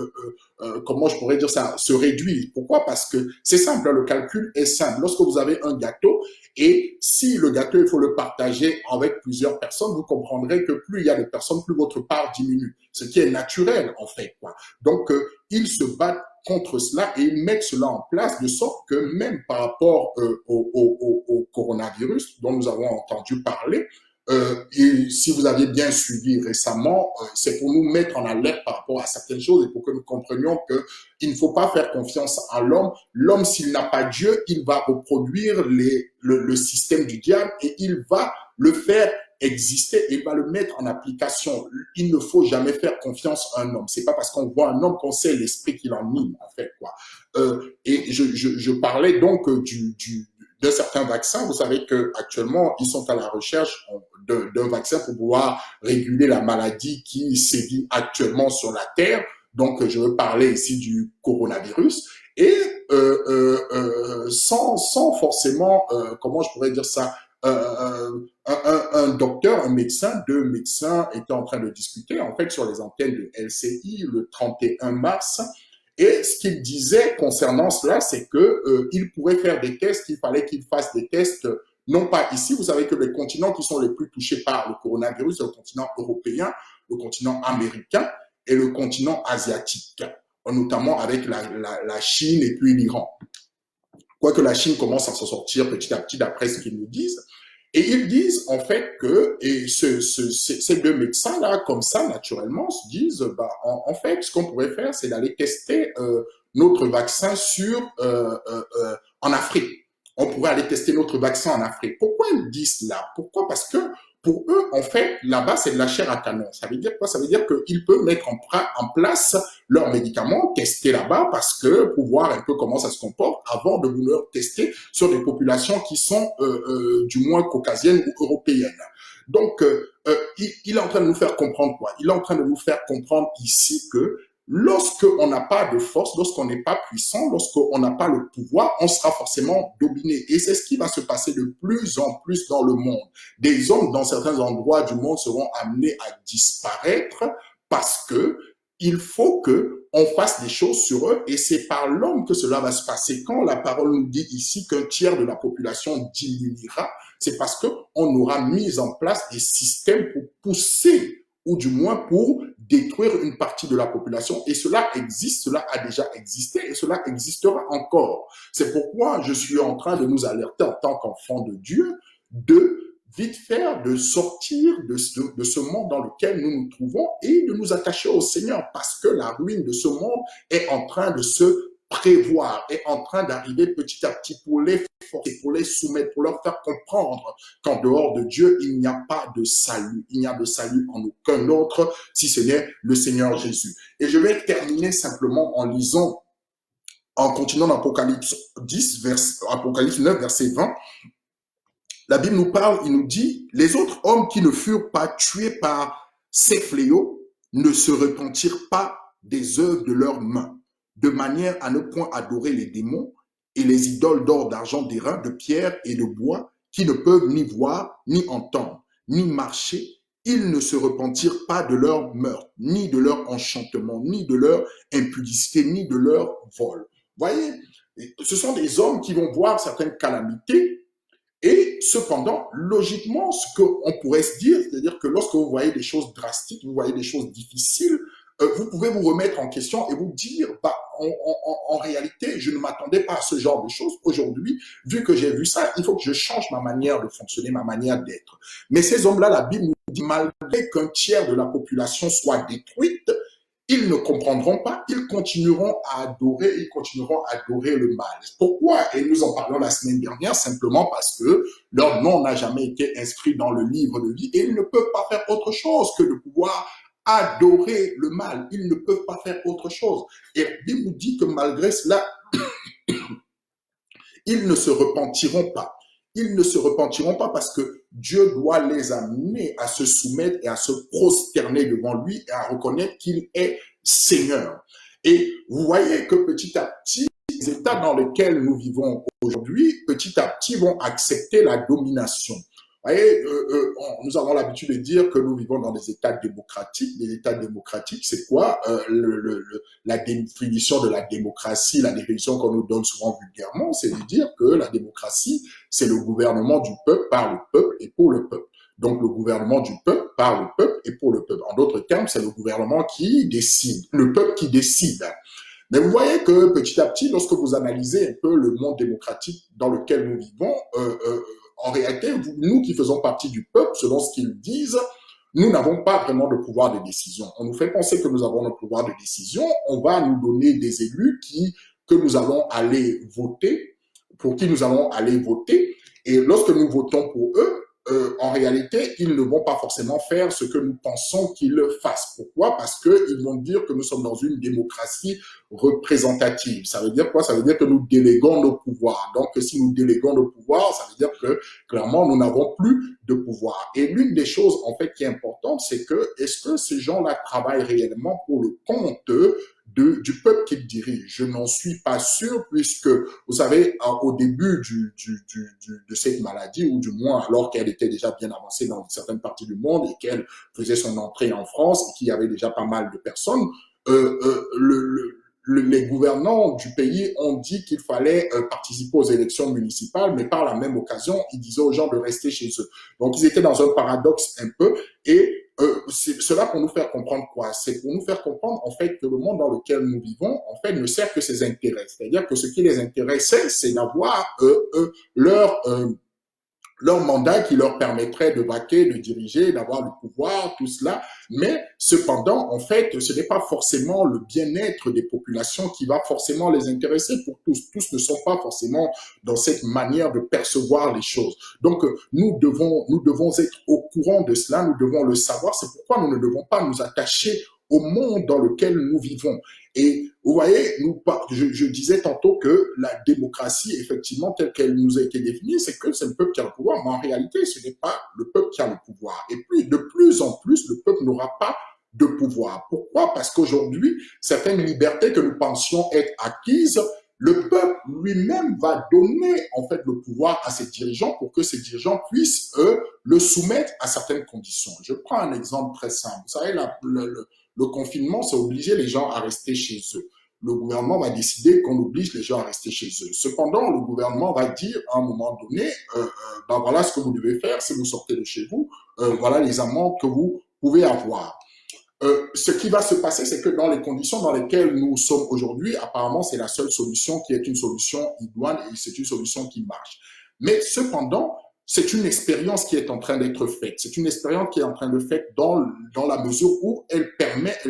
comment je pourrais dire ça, se réduire. Pourquoi? Parce que c'est simple, hein, le calcul est simple. Lorsque vous avez un gâteau et si le gâteau, il faut le partager avec plusieurs personnes, vous comprendrez que plus il y a de personnes, plus votre part diminue. Ce qui est naturel, en fait, quoi. Donc, ils se battent contre cela et ils mettent cela en place de sorte que même par rapport au coronavirus dont nous avons entendu parler, et si vous aviez bien suivi récemment, c'est pour nous mettre en alerte par rapport à certaines choses et pour que nous comprenions qu'il ne faut pas faire confiance à l'homme. L'homme, s'il n'a pas Dieu, il va reproduire le système du diable et il va le faire exister, il va le mettre en application. Il ne faut jamais faire confiance à un homme. C'est pas parce qu'on voit un homme qu'on sait l'esprit qu'il anime, en fait, quoi. Et je parlais donc d'un certain vaccin. Vous savez qu'actuellement, ils sont à la recherche d'un vaccin pour pouvoir réguler la maladie qui sévit actuellement sur la Terre. Donc, je veux parler ici du coronavirus. Et sans forcément, comment je pourrais dire ça, un docteur, un médecin, deux médecins étaient en train de discuter en fait sur les antennes de LCI le 31 mars. Et ce qu'il disait concernant cela, c'est que il pourrait faire des tests, il fallait qu'il fasse des tests, non pas ici. Vous savez que les continents qui sont les plus touchés par le coronavirus, c'est le continent européen, le continent américain et le continent asiatique, notamment avec la Chine et puis l'Iran. Quoique la Chine commence à s'en sortir petit à petit d'après ce qu'ils nous disent. Et ils disent en fait que ces deux médecins-là, comme ça, naturellement, se disent, bah, en fait, ce qu'on pourrait faire, c'est d'aller tester notre vaccin en Afrique. On pourrait aller tester notre vaccin en Afrique. Pourquoi ils disent cela? Pourquoi? Parce que Pour eux, en fait, là-bas, c'est de la chair à canon. Ça veut dire quoi? Ça veut dire qu'ils peuvent mettre en place leurs médicaments, tester là-bas, parce que pour voir un peu comment ça se comporte, avant de vouloir tester sur des populations qui sont du moins caucasiennes ou européennes. Donc, il est en train de nous faire comprendre quoi? Il est en train de nous faire comprendre ici que lorsqu'on n'a pas de force, lorsqu'on n'est pas puissant, lorsqu'on n'a pas le pouvoir, on sera forcément dominé. Et c'est ce qui va se passer de plus en plus dans le monde. Des hommes dans certains endroits du monde seront amenés à disparaître parce que il faut que on fasse des choses sur eux et c'est par l'homme que cela va se passer. Quand la parole nous dit ici qu'un tiers de la population diminuera, c'est parce que on aura mis en place des systèmes pour pousser ou du moins pour détruire une partie de la population. Et cela existe, cela a déjà existé et cela existera encore. C'est pourquoi je suis en train de nous alerter en tant qu'enfants de Dieu de vite faire, de sortir de ce monde dans lequel nous nous trouvons et de nous attacher au Seigneur parce que la ruine de ce monde est en train de se prévoir, est en train d'arriver petit à petit pour les forcer, pour les soumettre, pour leur faire comprendre qu'en dehors de Dieu, il n'y a pas de salut. Il n'y a de salut en aucun autre, si ce n'est le Seigneur Jésus. Et je vais terminer simplement en lisant, en continuant l'Apocalypse 9, verset 20. La Bible nous parle, il nous dit, les autres hommes qui ne furent pas tués par ces fléaux ne se repentirent pas des œuvres de leurs mains, de manière à ne point adorer les démons et les idoles d'or, d'argent, d'airain, de pierre et de bois, qui ne peuvent ni voir, ni entendre, ni marcher. Ils ne se repentirent pas de leur meurtre, ni de leur enchantement, ni de leur impudicité, ni de leur vol. Voyez, ce sont des hommes qui vont voir certaines calamités. Et cependant, logiquement, ce qu'on pourrait se dire, c'est-à-dire que lorsque vous voyez des choses drastiques, vous voyez des choses difficiles, vous pouvez vous remettre en question et vous dire, bah, en réalité, je ne m'attendais pas à ce genre de choses. Aujourd'hui, vu que j'ai vu ça, il faut que je change ma manière de fonctionner, ma manière d'être. Mais ces hommes-là, la Bible nous dit, malgré qu'un tiers de la population soit détruite, ils ne comprendront pas, ils continueront à adorer le mal. Pourquoi? Et nous en parlons la semaine dernière, simplement parce que leur nom n'a jamais été inscrit dans le livre de vie et ils ne peuvent pas faire autre chose que de pouvoir adorer le mal. Ils ne peuvent pas faire autre chose. Et la Bible nous dit que malgré cela, ils ne se repentiront pas. Ils ne se repentiront pas parce que Dieu doit les amener à se soumettre et à se prosterner devant lui et à reconnaître qu'il est Seigneur. Et vous voyez que petit à petit, les états dans lesquels nous vivons aujourd'hui, petit à petit vont accepter la domination. Vous voyez, nous avons l'habitude de dire que nous vivons dans des États démocratiques. Les États démocratiques, c'est quoi? La définition de la démocratie, la définition qu'on nous donne souvent vulgairement, c'est de dire que la démocratie, c'est le gouvernement du peuple par le peuple et pour le peuple. Donc le gouvernement du peuple par le peuple et pour le peuple. En d'autres termes, c'est le gouvernement qui décide, le peuple qui décide. Mais vous voyez que petit à petit, lorsque vous analysez un peu le monde démocratique dans lequel nous vivons, en réalité, nous qui faisons partie du peuple, selon ce qu'ils disent, nous n'avons pas vraiment de pouvoir de décision. On nous fait penser que nous avons le pouvoir de décision. On va nous donner des élus que nous allons aller voter, pour qui nous allons aller voter. Et lorsque nous votons pour eux, en réalité, ils ne vont pas forcément faire ce que nous pensons qu'ils fassent. Pourquoi? Parce qu'ils vont dire que nous sommes dans une démocratie représentative. Ça veut dire quoi? Ça veut dire que nous déléguons nos pouvoirs. Donc, si nous déléguons nos pouvoirs, ça veut dire que, clairement, nous n'avons plus de pouvoir. Et l'une des choses, en fait, qui est importante, c'est que, est-ce que ces gens-là travaillent réellement pour le compte du peuple qu'ils dirigent? Je n'en suis pas sûr, puisque, vous savez, au début de cette maladie, ou du moins alors qu'elle était déjà bien avancée dans certaines parties du monde et qu'elle faisait son entrée en France et qu'il y avait déjà pas mal de personnes, les gouvernants du pays ont dit qu'il fallait participer aux élections municipales, mais par la même occasion, ils disaient aux gens de rester chez eux. Donc, ils étaient dans un paradoxe un peu, et c'est cela pour nous faire comprendre quoi? C'est pour nous faire comprendre, en fait, que le monde dans lequel nous vivons, en fait, ne sert que ses intérêts. C'est-à-dire que ce qui les intéresse, c'est d'avoir leur leur mandat qui leur permettrait de vaquer, de diriger, d'avoir le pouvoir, tout cela. Mais cependant, en fait, ce n'est pas forcément le bien-être des populations qui va forcément les intéresser pour tous. Tous ne sont pas forcément dans cette manière de percevoir les choses. Donc, nous devons être au courant de cela, nous devons le savoir. C'est pourquoi nous ne devons pas nous attacher au monde dans lequel nous vivons. Et vous voyez, je disais tantôt que la démocratie, effectivement, telle qu'elle nous a été définie, c'est que c'est le peuple qui a le pouvoir, mais en réalité, ce n'est pas le peuple qui a le pouvoir. Et puis, de plus en plus, le peuple n'aura pas de pouvoir. Pourquoi? Parce qu'aujourd'hui, certaines libertés que nous pensions être acquises, le peuple lui-même va donner en fait le pouvoir à ses dirigeants pour que ces dirigeants puissent, eux, le soumettre à certaines conditions. Je prends un exemple très simple. Vous savez, le confinement, ça obligeait les gens à rester chez eux. Le gouvernement va décider qu'on oblige les gens à rester chez eux. Cependant, le gouvernement va dire à un moment donné, ben voilà ce que vous devez faire si vous sortez de chez vous, voilà les amendes que vous pouvez avoir. Ce qui va se passer, c'est que dans les conditions dans lesquelles nous sommes aujourd'hui, apparemment, c'est la seule solution qui est une solution idoine et c'est une solution qui marche. Mais cependant, c'est une expérience qui est en train d'être faite. C'est une expérience qui est en train de faire dans la mesure où elle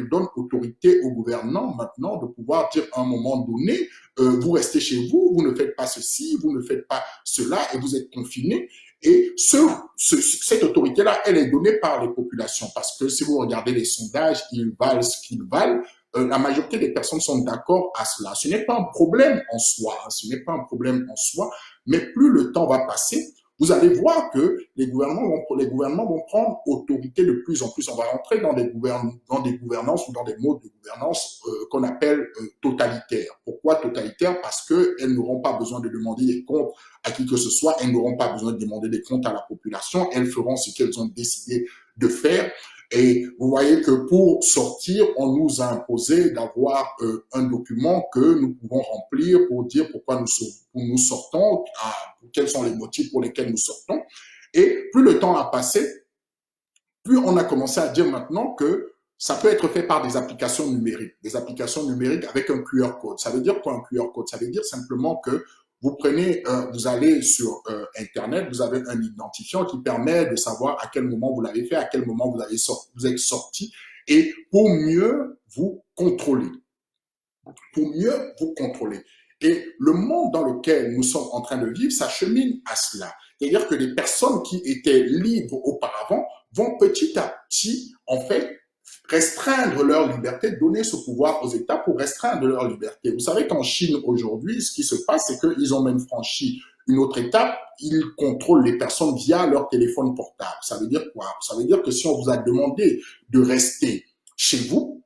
donne autorité au gouvernement maintenant de pouvoir dire à un moment donné, vous restez chez vous, vous ne faites pas ceci, vous ne faites pas cela et vous êtes confinés. Et cette autorité-là, elle est donnée par les populations parce que si vous regardez les sondages, ils valent ce qu'ils valent. La majorité des personnes sont d'accord à cela. Ce n'est pas un problème en soi, hein, ce n'est pas un problème en soi, mais plus le temps va passer, vous allez voir que les gouvernements vont prendre autorité de plus en plus. On va rentrer dans dans des gouvernances ou dans des modes de gouvernance qu'on appelle totalitaires. Pourquoi totalitaires? Parce qu'elles n'auront pas besoin de demander des comptes à qui que ce soit, elles n'auront pas besoin de demander des comptes à la population, elles feront ce qu'elles ont décidé de faire. Et vous voyez que pour sortir, on nous a imposé d'avoir un document que nous pouvons remplir pour dire pourquoi nous sortons, quels sont les motifs pour lesquels nous sortons. Et plus le temps a passé, plus on a commencé à dire maintenant que ça peut être fait par des applications numériques avec un QR code. Ça veut dire quoi un QR code? Ça veut dire simplement que vous prenez, vous allez sur Internet, vous avez un identifiant qui permet de savoir à quel moment vous l'avez fait, à quel moment vous êtes sorti, et pour mieux vous contrôler. Pour mieux vous contrôler. Et le monde dans lequel nous sommes en train de vivre s'achemine à cela. C'est-à-dire que les personnes qui étaient libres auparavant vont petit à petit, en fait, restreindre leur liberté, donner ce pouvoir aux États pour restreindre leur liberté. Vous savez qu'en Chine aujourd'hui, ce qui se passe, c'est qu'ils ont même franchi une autre étape, ils contrôlent les personnes via leur téléphone portable. Ça veut dire quoi? Ça veut dire que si on vous a demandé de rester chez vous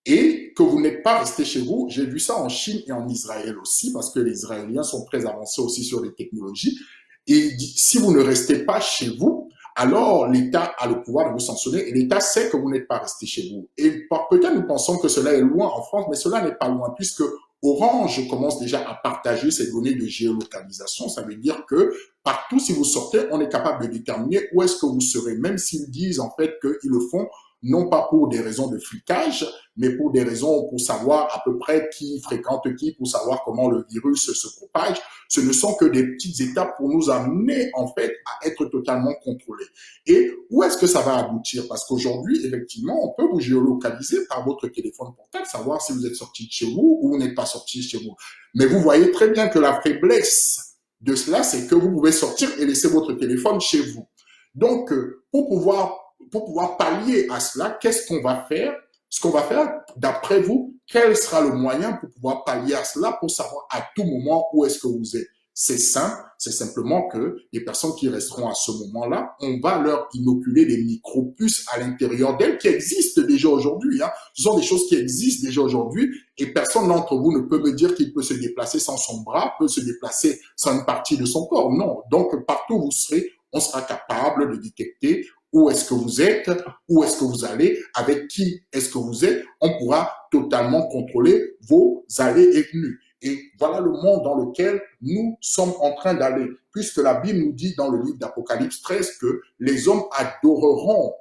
et que vous n'êtes pas resté chez vous, j'ai vu ça en Chine et en Israël aussi, parce que les Israéliens sont très avancés aussi sur les technologies, et si vous ne restez pas chez vous, alors l'État a le pouvoir de vous sanctionner et l'État sait que vous n'êtes pas resté chez vous. Et peut-être nous pensons que cela est loin en France, mais cela n'est pas loin puisque Orange commence déjà à partager ces données de géolocalisation. Ça veut dire que partout, si vous sortez, on est capable de déterminer où est-ce que vous serez, même s'ils disent en fait qu'ils le font non pas pour des raisons de flicage, mais pour des raisons pour savoir à peu près qui fréquente qui, pour savoir comment le virus se propage. Ce ne sont que des petites étapes pour nous amener en fait à être totalement contrôlés. Et où est-ce que ça va aboutir? Parce qu'aujourd'hui, effectivement, on peut vous géolocaliser par votre téléphone portable, savoir si vous êtes sorti de chez vous ou vous n'êtes pas sorti de chez vous. Mais vous voyez très bien que la faiblesse de cela, c'est que vous pouvez sortir et laisser votre téléphone chez vous. Donc, pour pouvoir pallier à cela, qu'est-ce qu'on va faire? Ce qu'on va faire, d'après vous, quel sera le moyen pour pouvoir pallier à cela, pour savoir à tout moment où est-ce que vous êtes? C'est simple, c'est simplement que les personnes qui resteront à ce moment-là, on va leur inoculer des micro-puces à l'intérieur d'elles qui existent déjà aujourd'hui. Hein. Ce sont des choses qui existent déjà aujourd'hui et personne d'entre vous ne peut me dire qu'il peut se déplacer sans son bras, peut se déplacer sans une partie de son corps. Non. Donc, partout où vous serez, on sera capable de détecter où est-ce que vous êtes, où est-ce que vous allez, avec qui est-ce que vous êtes. On pourra totalement contrôler vos allées et venues. Et voilà le monde dans lequel nous sommes en train d'aller, puisque la Bible nous dit dans le livre d'Apocalypse 13 que les hommes adoreront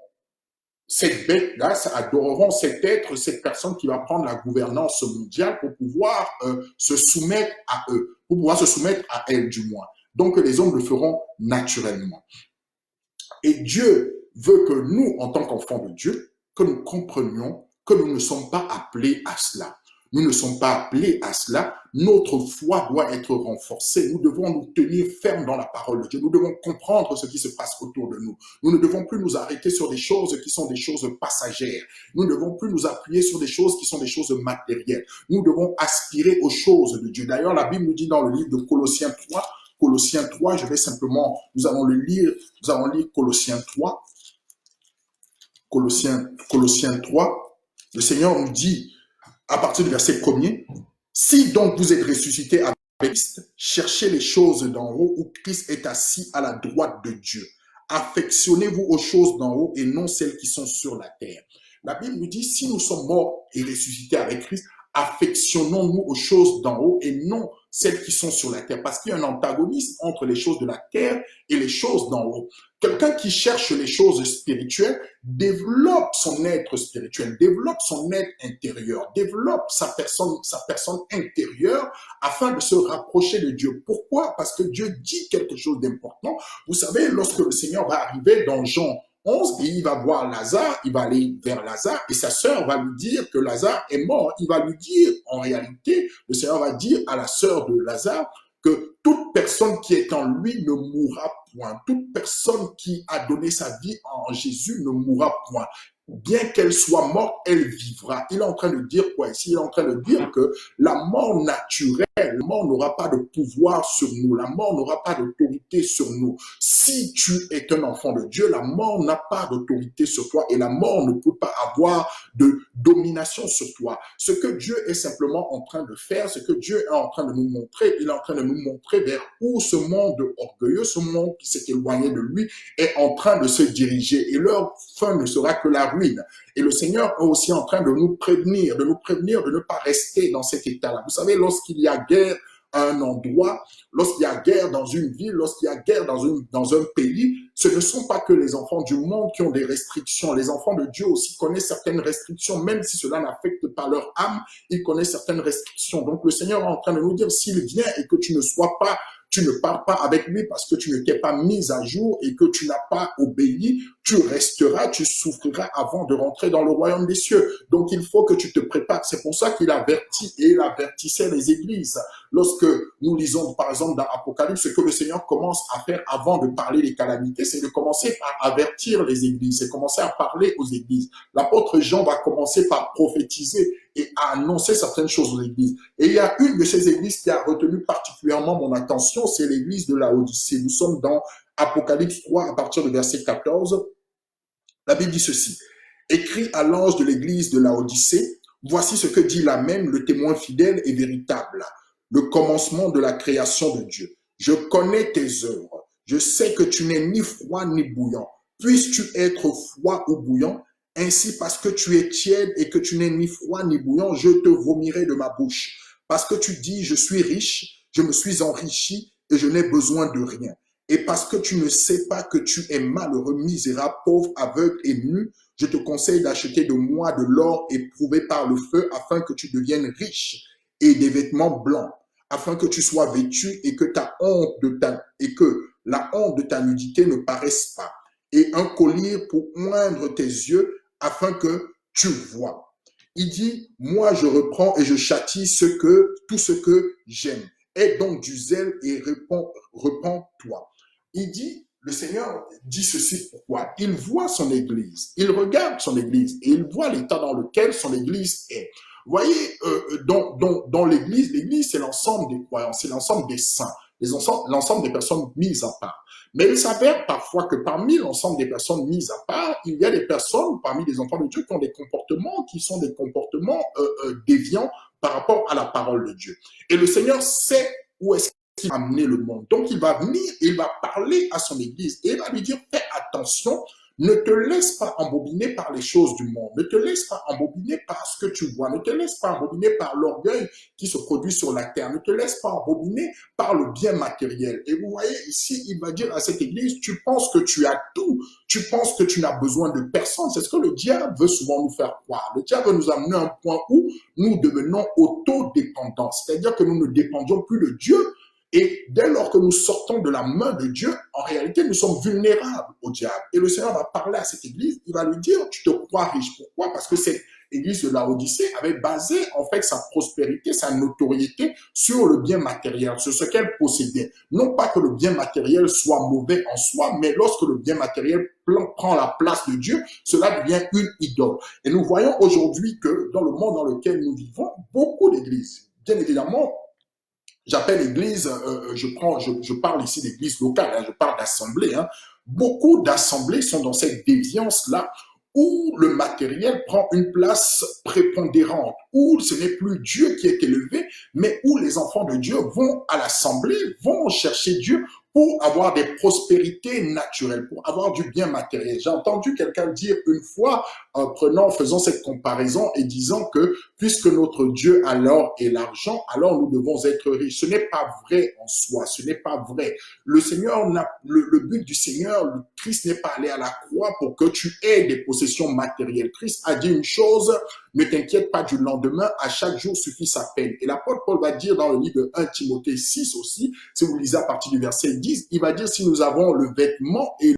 cette bête-là, adoreront cet être, cette personne qui va prendre la gouvernance mondiale pour pouvoir se soumettre à eux, pour pouvoir se soumettre à elle du moins. Donc les hommes le feront naturellement. Et Dieu veut que nous, en tant qu'enfants de Dieu, que nous comprenions que nous ne sommes pas appelés à cela. Nous ne sommes pas appelés à cela. Notre foi doit être renforcée. Nous devons nous tenir fermes dans la parole de Dieu. Nous devons comprendre ce qui se passe autour de nous. Nous ne devons plus nous arrêter sur des choses qui sont des choses passagères. Nous ne devons plus nous appuyer sur des choses qui sont des choses matérielles. Nous devons aspirer aux choses de Dieu. D'ailleurs, la Bible nous dit dans le livre de Colossiens 3, je vais simplement, nous allons lire Colossiens 3. Colossiens 3, le Seigneur nous dit, à partir du verset 1er, si donc vous êtes ressuscité avec Christ, cherchez les choses d'en haut où Christ est assis à la droite de Dieu. Affectionnez-vous aux choses d'en haut et non celles qui sont sur la terre. La Bible nous dit, si nous sommes morts et ressuscités avec Christ, affectionnons-nous aux choses d'en haut et non celles qui sont sur la terre. Parce qu'il y a un antagonisme entre les choses de la terre et les choses d'en haut. Quelqu'un qui cherche les choses spirituelles développe son être spirituel, développe son être intérieur, développe sa personne intérieure afin de se rapprocher de Dieu. Pourquoi? Parce que Dieu dit quelque chose d'important. Vous savez, lorsque le Seigneur va arriver dans Jean 11 et il va voir Lazare, il va aller vers Lazare et sa sœur va lui dire que Lazare est mort. Il va lui dire, en réalité, le Seigneur va dire à la sœur de Lazare que toute personne qui est en lui ne mourra point. Toute personne qui a donné sa vie en Jésus ne mourra point. Bien qu'elle soit morte, elle vivra. Il est en train de dire quoi ici? Il est en train de dire que la mort naturelle, la mort n'aura pas de pouvoir sur nous. La mort n'aura pas d'autorité sur nous. Si tu es un enfant de Dieu, la mort n'a pas d'autorité sur toi et la mort ne peut pas avoir de domination sur toi. Ce que Dieu est simplement en train de faire, ce que Dieu est en train de nous montrer, il est en train de nous montrer vers où ce monde orgueilleux, ce monde qui s'est éloigné de lui, est en train de se diriger. Et leur fin ne sera que la ruine. Et le Seigneur est aussi en train de nous prévenir de ne pas rester dans cet état-là. Vous savez, lorsqu'il y a guerre à un endroit, lorsqu'il y a guerre dans une ville, lorsqu'il y a guerre dans un pays, ce ne sont pas que les enfants du monde qui ont des restrictions. Les enfants de Dieu aussi connaissent certaines restrictions, même si cela n'affecte pas leur âme, ils connaissent certaines restrictions. Donc le Seigneur est en train de nous dire, s'il vient et que tu ne pars pas avec lui parce que tu ne t'es pas mis à jour et que tu n'as pas obéi, tu resteras, tu souffriras avant de rentrer dans le royaume des cieux. Donc il faut que tu te prépares. C'est pour ça qu'il avertit et il avertissait les églises. Lorsque nous lisons par exemple dans Apocalypse, ce que le Seigneur commence à faire avant de parler des calamités, c'est de commencer par avertir les églises, c'est commencer à parler aux églises. L'apôtre Jean va commencer par prophétiser et à annoncer certaines choses aux églises. Et il y a une de ces églises qui a retenu particulièrement mon attention, c'est l'église de Laodicée. Nous sommes dans Apocalypse 3 à partir du verset 14. La Bible dit ceci. Écrit à l'ange de l'église de Laodicée, voici ce que dit l'Amen, le témoin fidèle et véritable, le commencement de la création de Dieu. Je connais tes œuvres. Je sais que tu n'es ni froid ni bouillant. Puisses-tu être froid ou bouillant? Ainsi, parce que tu es tiède et que tu n'es ni froid ni bouillant, je te vomirai de ma bouche. Parce que tu dis, je suis riche, je me suis enrichi et je n'ai besoin de rien. Et parce que tu ne sais pas que tu es malheureux, misérable, pauvre, aveugle et nu, je te conseille d'acheter de moi de l'or éprouvé par le feu afin que tu deviennes riche et des vêtements blancs, afin que tu sois vêtu et que la honte de ta nudité ne paraisse pas, et un collier pour oindre tes yeux afin que tu vois. Il dit, moi je reprends et je châtie tout ce que j'aime. Aie donc du zèle et repens-toi. Il dit, le Seigneur dit ceci pourquoi? Il voit son Église, il regarde son Église et il voit l'état dans lequel son Église est. Vous voyez, dans l'Église, l'Église c'est l'ensemble des croyants, c'est l'ensemble des saints, l'ensemble des personnes mises à part. Mais il s'avère parfois que parmi l'ensemble des personnes mises à part, il y a des personnes parmi les enfants de Dieu qui ont des comportements qui sont des comportements déviants par rapport à la parole de Dieu. Et le Seigneur sait où est-ce qu'il va amener le monde. Donc il va venir, il va parler à son Église et il va lui dire, fais attention, ne te laisse pas embobiner par les choses du monde, ne te laisse pas embobiner par ce que tu vois, ne te laisse pas embobiner par l'orgueil qui se produit sur la terre, ne te laisse pas embobiner par le bien matériel. Et vous voyez ici, il va dire à cette Église, tu penses que tu as tout, tu penses que tu n'as besoin de personne. C'est ce que le diable veut souvent nous faire croire. Le diable veut nous amener à un point où nous devenons autodépendants, c'est-à-dire que nous ne dépendions plus de Dieu, Et dès lors que nous sortons de la main de Dieu, en réalité, nous sommes vulnérables au diable. Et le Seigneur va parler à cette église, il va lui dire, tu te crois riche. Pourquoi? Parce que cette église de Laodicée avait basé en fait sa prospérité, sa notoriété sur le bien matériel, sur ce qu'elle possédait. Non pas que le bien matériel soit mauvais en soi, mais lorsque le bien matériel prend la place de Dieu, cela devient une idole. Et nous voyons aujourd'hui que dans le monde dans lequel nous vivons, beaucoup d'églises, bien évidemment, j'appelle église, je parle ici d'église locale, hein, je parle d'assemblée. Hein. Beaucoup d'assemblées sont dans cette déviance-là où le matériel prend une place prépondérante, où ce n'est plus Dieu qui est élevé, mais où les enfants de Dieu vont à l'assemblée, vont chercher Dieu pour avoir des prospérités naturelles, pour avoir du bien matériel. J'ai entendu quelqu'un dire une fois, faisant cette comparaison et disant que puisque notre Dieu a l'or et l'argent, alors nous devons être riches. Ce n'est pas vrai en soi, ce n'est pas vrai. Le Seigneur, le but du Seigneur, le Christ n'est pas allé à la croix pour que tu aies des possessions matérielles. Christ a dit une chose, ne t'inquiète pas du lendemain, à chaque jour suffit sa peine. Et l'apôtre Paul va dire dans le livre de 1 Timothée 6 aussi, si vous lisez à partir du verset 10, il va dire si nous avons le vêtement et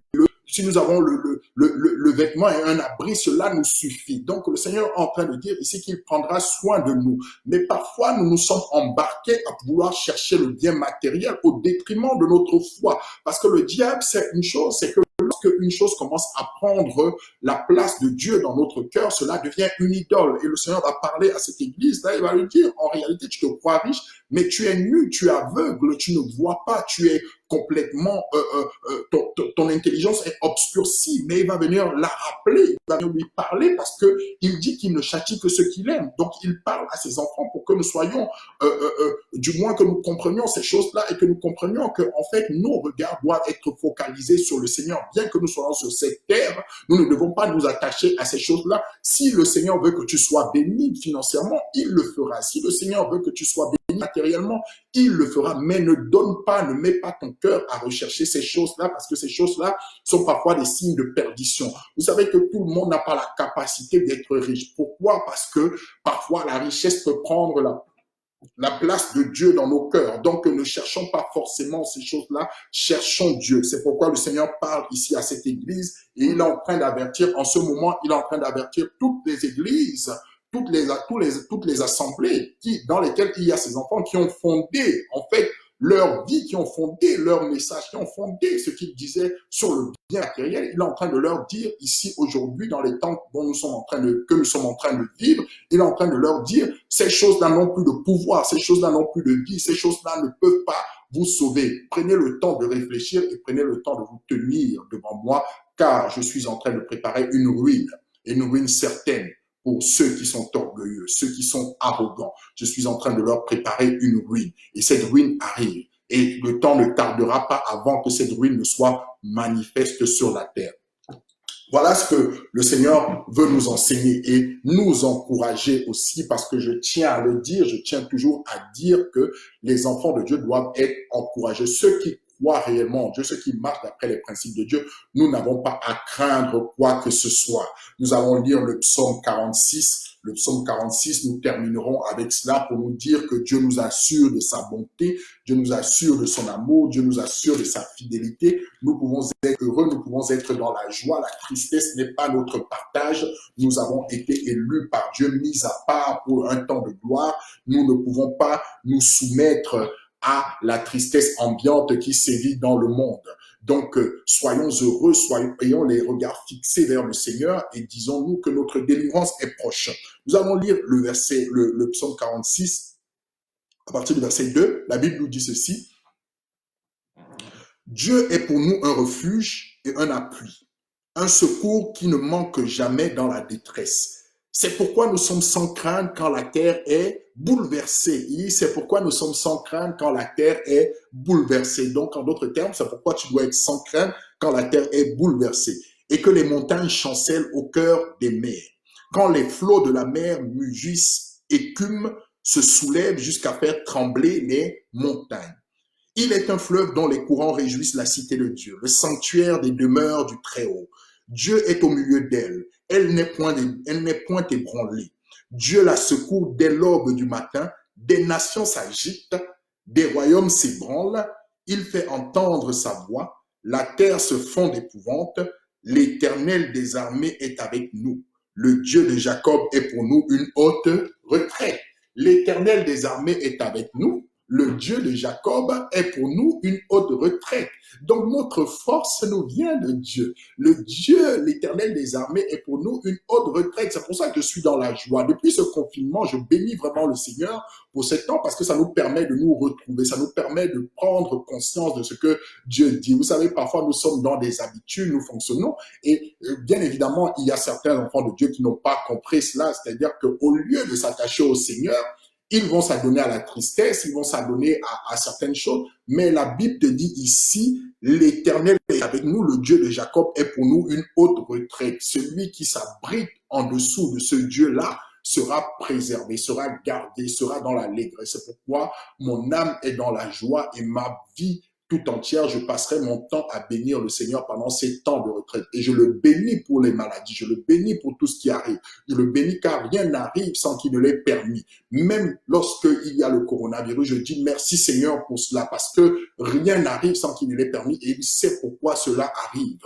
si nous avons le vêtement et un abri, cela nous suffit. Donc le Seigneur est en train de dire ici qu'il prendra soin de nous. Mais parfois, nous nous sommes embarqués à vouloir chercher le bien matériel au détriment de notre foi. Parce que le diable, c'est une chose, c'est que lorsque une chose commence à prendre la place de Dieu dans notre cœur, cela devient une idole. Et le Seigneur va parler à cette église, là, il va lui dire, en réalité, tu te crois riche, mais tu es nu, tu es aveugle, tu ne vois pas, tu es complètement, ton intelligence est obscurcie, mais il va venir la rappeler, il va venir lui parler parce que il dit qu'il ne châtie que ceux qu'il aime. Donc, il parle à ses enfants pour que nous soyons, du moins que nous comprenions ces choses-là et que nous comprenions que, en fait, nos regards doivent être focalisés sur le Seigneur. Bien que nous soyons sur cette terre, nous ne devons pas nous attacher à ces choses-là. Si le Seigneur veut que tu sois béni financièrement, il le fera. Si le Seigneur veut que tu sois béni matériellement, il le fera, mais ne donne pas, ne mets pas ton cœur à rechercher ces choses-là, parce que ces choses-là sont parfois des signes de perdition. Vous savez que tout le monde n'a pas la capacité d'être riche. Pourquoi? Parce que parfois la richesse peut prendre la place de Dieu dans nos cœurs. Donc, ne cherchons pas forcément ces choses-là, cherchons Dieu. C'est pourquoi le Seigneur parle ici à cette église et il est en train d'avertir, en ce moment, il est en train d'avertir toutes les églises, toutes les assemblées dans lesquelles il y a ces enfants qui ont fondé, en fait, leur vie, qui ont fondé leur message, qui ont fondé ce qu'ils disaient sur le bien matériel. Il est en train de leur dire ici aujourd'hui, dans les temps dont que nous sommes en train de vivre, il est en train de leur dire ces choses-là n'ont plus de pouvoir, ces choses-là n'ont plus de vie, ces choses-là ne peuvent pas vous sauver. Prenez le temps de réfléchir et prenez le temps de vous tenir devant moi, car je suis en train de préparer une ruine certaine pour ceux qui sont orgueilleux, ceux qui sont arrogants. Je suis en train de leur préparer une ruine. Et cette ruine arrive. Et le temps ne tardera pas avant que cette ruine ne soit manifeste sur la terre. Voilà ce que le Seigneur veut nous enseigner et nous encourager aussi, parce que je tiens à le dire, je tiens toujours à dire que les enfants de Dieu doivent être encouragés. Ceux qui croient réellement en Dieu, ceux qui marchent d'après les principes de Dieu, nous n'avons pas à craindre quoi que ce soit. Nous allons lire le psaume 46. Le psaume 46, nous terminerons avec cela pour nous dire que Dieu nous assure de sa bonté, Dieu nous assure de son amour, Dieu nous assure de sa fidélité. Nous pouvons être heureux, nous pouvons être dans la joie. La tristesse n'est pas notre partage. Nous avons été élus par Dieu, mis à part pour un temps de gloire. Nous ne pouvons pas nous soumettre à la tristesse ambiante qui sévit dans le monde. Donc, soyons heureux, ayons les regards fixés vers le Seigneur et disons-nous que notre délivrance est proche. Nous allons lire le psaume 46, à partir du verset 2. La Bible nous dit ceci. Dieu est pour nous un refuge et un appui, un secours qui ne manque jamais dans la détresse. C'est pourquoi nous sommes sans crainte quand la terre est bouleversée. C'est pourquoi nous sommes sans crainte quand la terre est bouleversée. Donc, en d'autres termes, c'est pourquoi tu dois être sans crainte quand la terre est bouleversée. Et que les montagnes chancellent au cœur des mers. Quand les flots de la mer mugissent, écument, se soulèvent jusqu'à faire trembler les montagnes. Il est un fleuve dont les courants réjouissent la cité de Dieu, le sanctuaire des demeures du Très-Haut. Dieu est au milieu d'elle. Elle n'est point ébranlée. Dieu la secourt dès l'aube du matin. Des nations s'agitent, Des royaumes s'ébranlent, il fait entendre sa voix, la terre se fond d'épouvante, l'Éternel des armées est avec nous. Le Dieu de Jacob est pour nous une haute retraite. L'Éternel des armées est avec nous. Le Dieu de Jacob est pour nous une haute retraite. Donc notre force nous vient de Dieu. Le Dieu, l'Éternel des armées est pour nous une haute retraite. C'est pour ça que je suis dans la joie. Depuis ce confinement, je bénis vraiment le Seigneur pour ce temps parce que ça nous permet de nous retrouver. Ça nous permet de prendre conscience de ce que Dieu dit. Vous savez, parfois nous sommes dans des habitudes, nous fonctionnons et bien évidemment, il y a certains enfants de Dieu qui n'ont pas compris cela. C'est-à-dire qu'au lieu de s'attacher au Seigneur, ils vont s'adonner à la tristesse, ils vont s'adonner à certaines choses. Mais la Bible te dit ici, l'Éternel est avec nous, le Dieu de Jacob est pour nous une haute retraite. Celui qui s'abrite en dessous de ce Dieu-là sera préservé, sera gardé, sera dans l'allégresse. C'est pourquoi mon âme est dans la joie et ma vie tout entière, je passerai mon temps à bénir le Seigneur pendant ces temps de retraite. Et je le bénis pour les maladies, je le bénis pour tout ce qui arrive. Je le bénis car rien n'arrive sans qu'il ne l'ait permis. Même lorsqu'il y a le coronavirus, je dis merci Seigneur pour cela parce que rien n'arrive sans qu'il ne l'ait permis et il sait pourquoi cela arrive.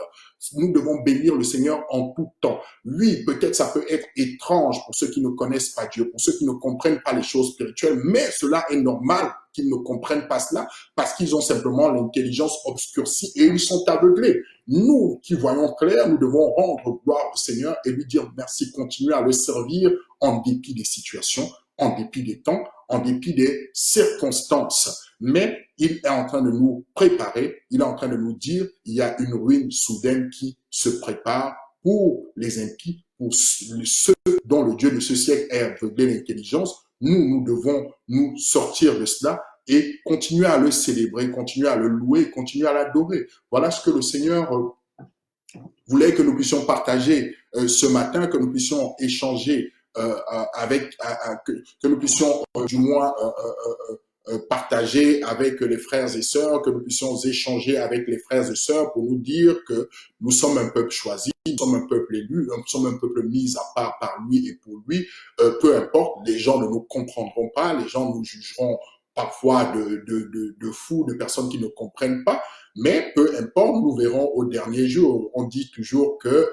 Nous devons bénir le Seigneur en tout temps. Oui, peut-être ça peut être étrange pour ceux qui ne connaissent pas Dieu, pour ceux qui ne comprennent pas les choses spirituelles, mais cela est normal qu'ils ne comprennent pas cela parce qu'ils ont simplement l'intelligence obscurcie et ils sont aveuglés. Nous qui voyons clair, nous devons rendre gloire au Seigneur et lui dire merci, continuer à le servir en dépit des situations, en dépit des temps, en dépit des circonstances. Mais il est en train de nous préparer, il est en train de nous dire, il y a une ruine soudaine qui se prépare pour les impies, pour ceux dont le Dieu de ce siècle est aveuglé l'intelligence. Nous devons nous sortir de cela et continuer à le célébrer, continuer à le louer, continuer à l'adorer. Voilà ce que le Seigneur voulait que nous puissions partager ce matin, que nous puissions échanger que nous puissions du moins partager avec les frères et sœurs, que nous puissions échanger avec les frères et sœurs pour nous dire que nous sommes un peuple choisi, nous sommes un peuple élu, nous sommes un peuple mis à part par lui et pour lui. Peu importe, les gens ne nous comprendront pas, les gens nous jugeront parfois de fous, de personnes qui ne comprennent pas, mais peu importe, nous verrons au dernier jour. On dit toujours que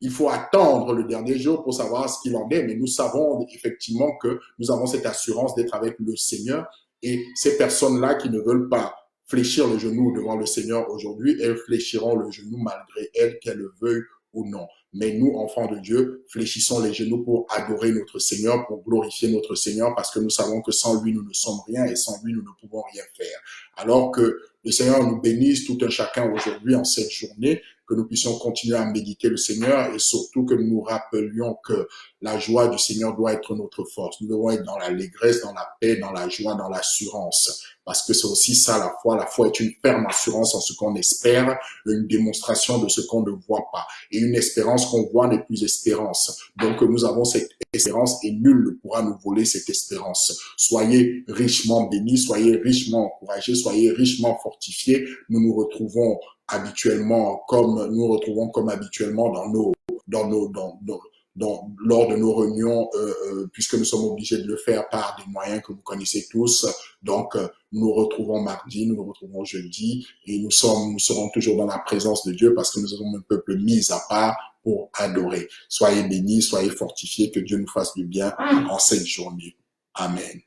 il faut attendre le dernier jour pour savoir ce qu'il en est, mais nous savons effectivement que nous avons cette assurance d'être avec le Seigneur et ces personnes-là qui ne veulent pas fléchir le genou devant le Seigneur aujourd'hui, elles fléchiront le genou malgré elles, qu'elles le veuillent ou non. Mais nous, enfants de Dieu, fléchissons les genoux pour adorer notre Seigneur, pour glorifier notre Seigneur, parce que nous savons que sans lui, nous ne sommes rien et sans lui, nous ne pouvons rien faire. Alors que le Seigneur nous bénisse tout un chacun aujourd'hui en cette journée, que nous puissions continuer à méditer le Seigneur et surtout que nous nous rappelions que la joie du Seigneur doit être notre force. Nous devons être dans l'allégresse, dans la paix, dans la joie, dans l'assurance. Parce que c'est aussi ça la foi. La foi est une ferme assurance en ce qu'on espère, une démonstration de ce qu'on ne voit pas. Et une espérance qu'on voit n'est plus espérance. Donc nous avons cette espérance et nul ne pourra nous voler cette espérance. Soyez richement bénis, soyez richement encouragés, soyez richement fortifiés. Nous nous retrouvons comme habituellement lors de nos réunions, puisque nous sommes obligés de le faire par des moyens que vous connaissez tous. Donc, nous nous retrouvons mardi, nous nous retrouvons jeudi, et nous serons toujours dans la présence de Dieu parce que nous sommes un peuple mis à part pour adorer. Soyez bénis, soyez fortifiés, que Dieu nous fasse du bien en cette journée. Amen.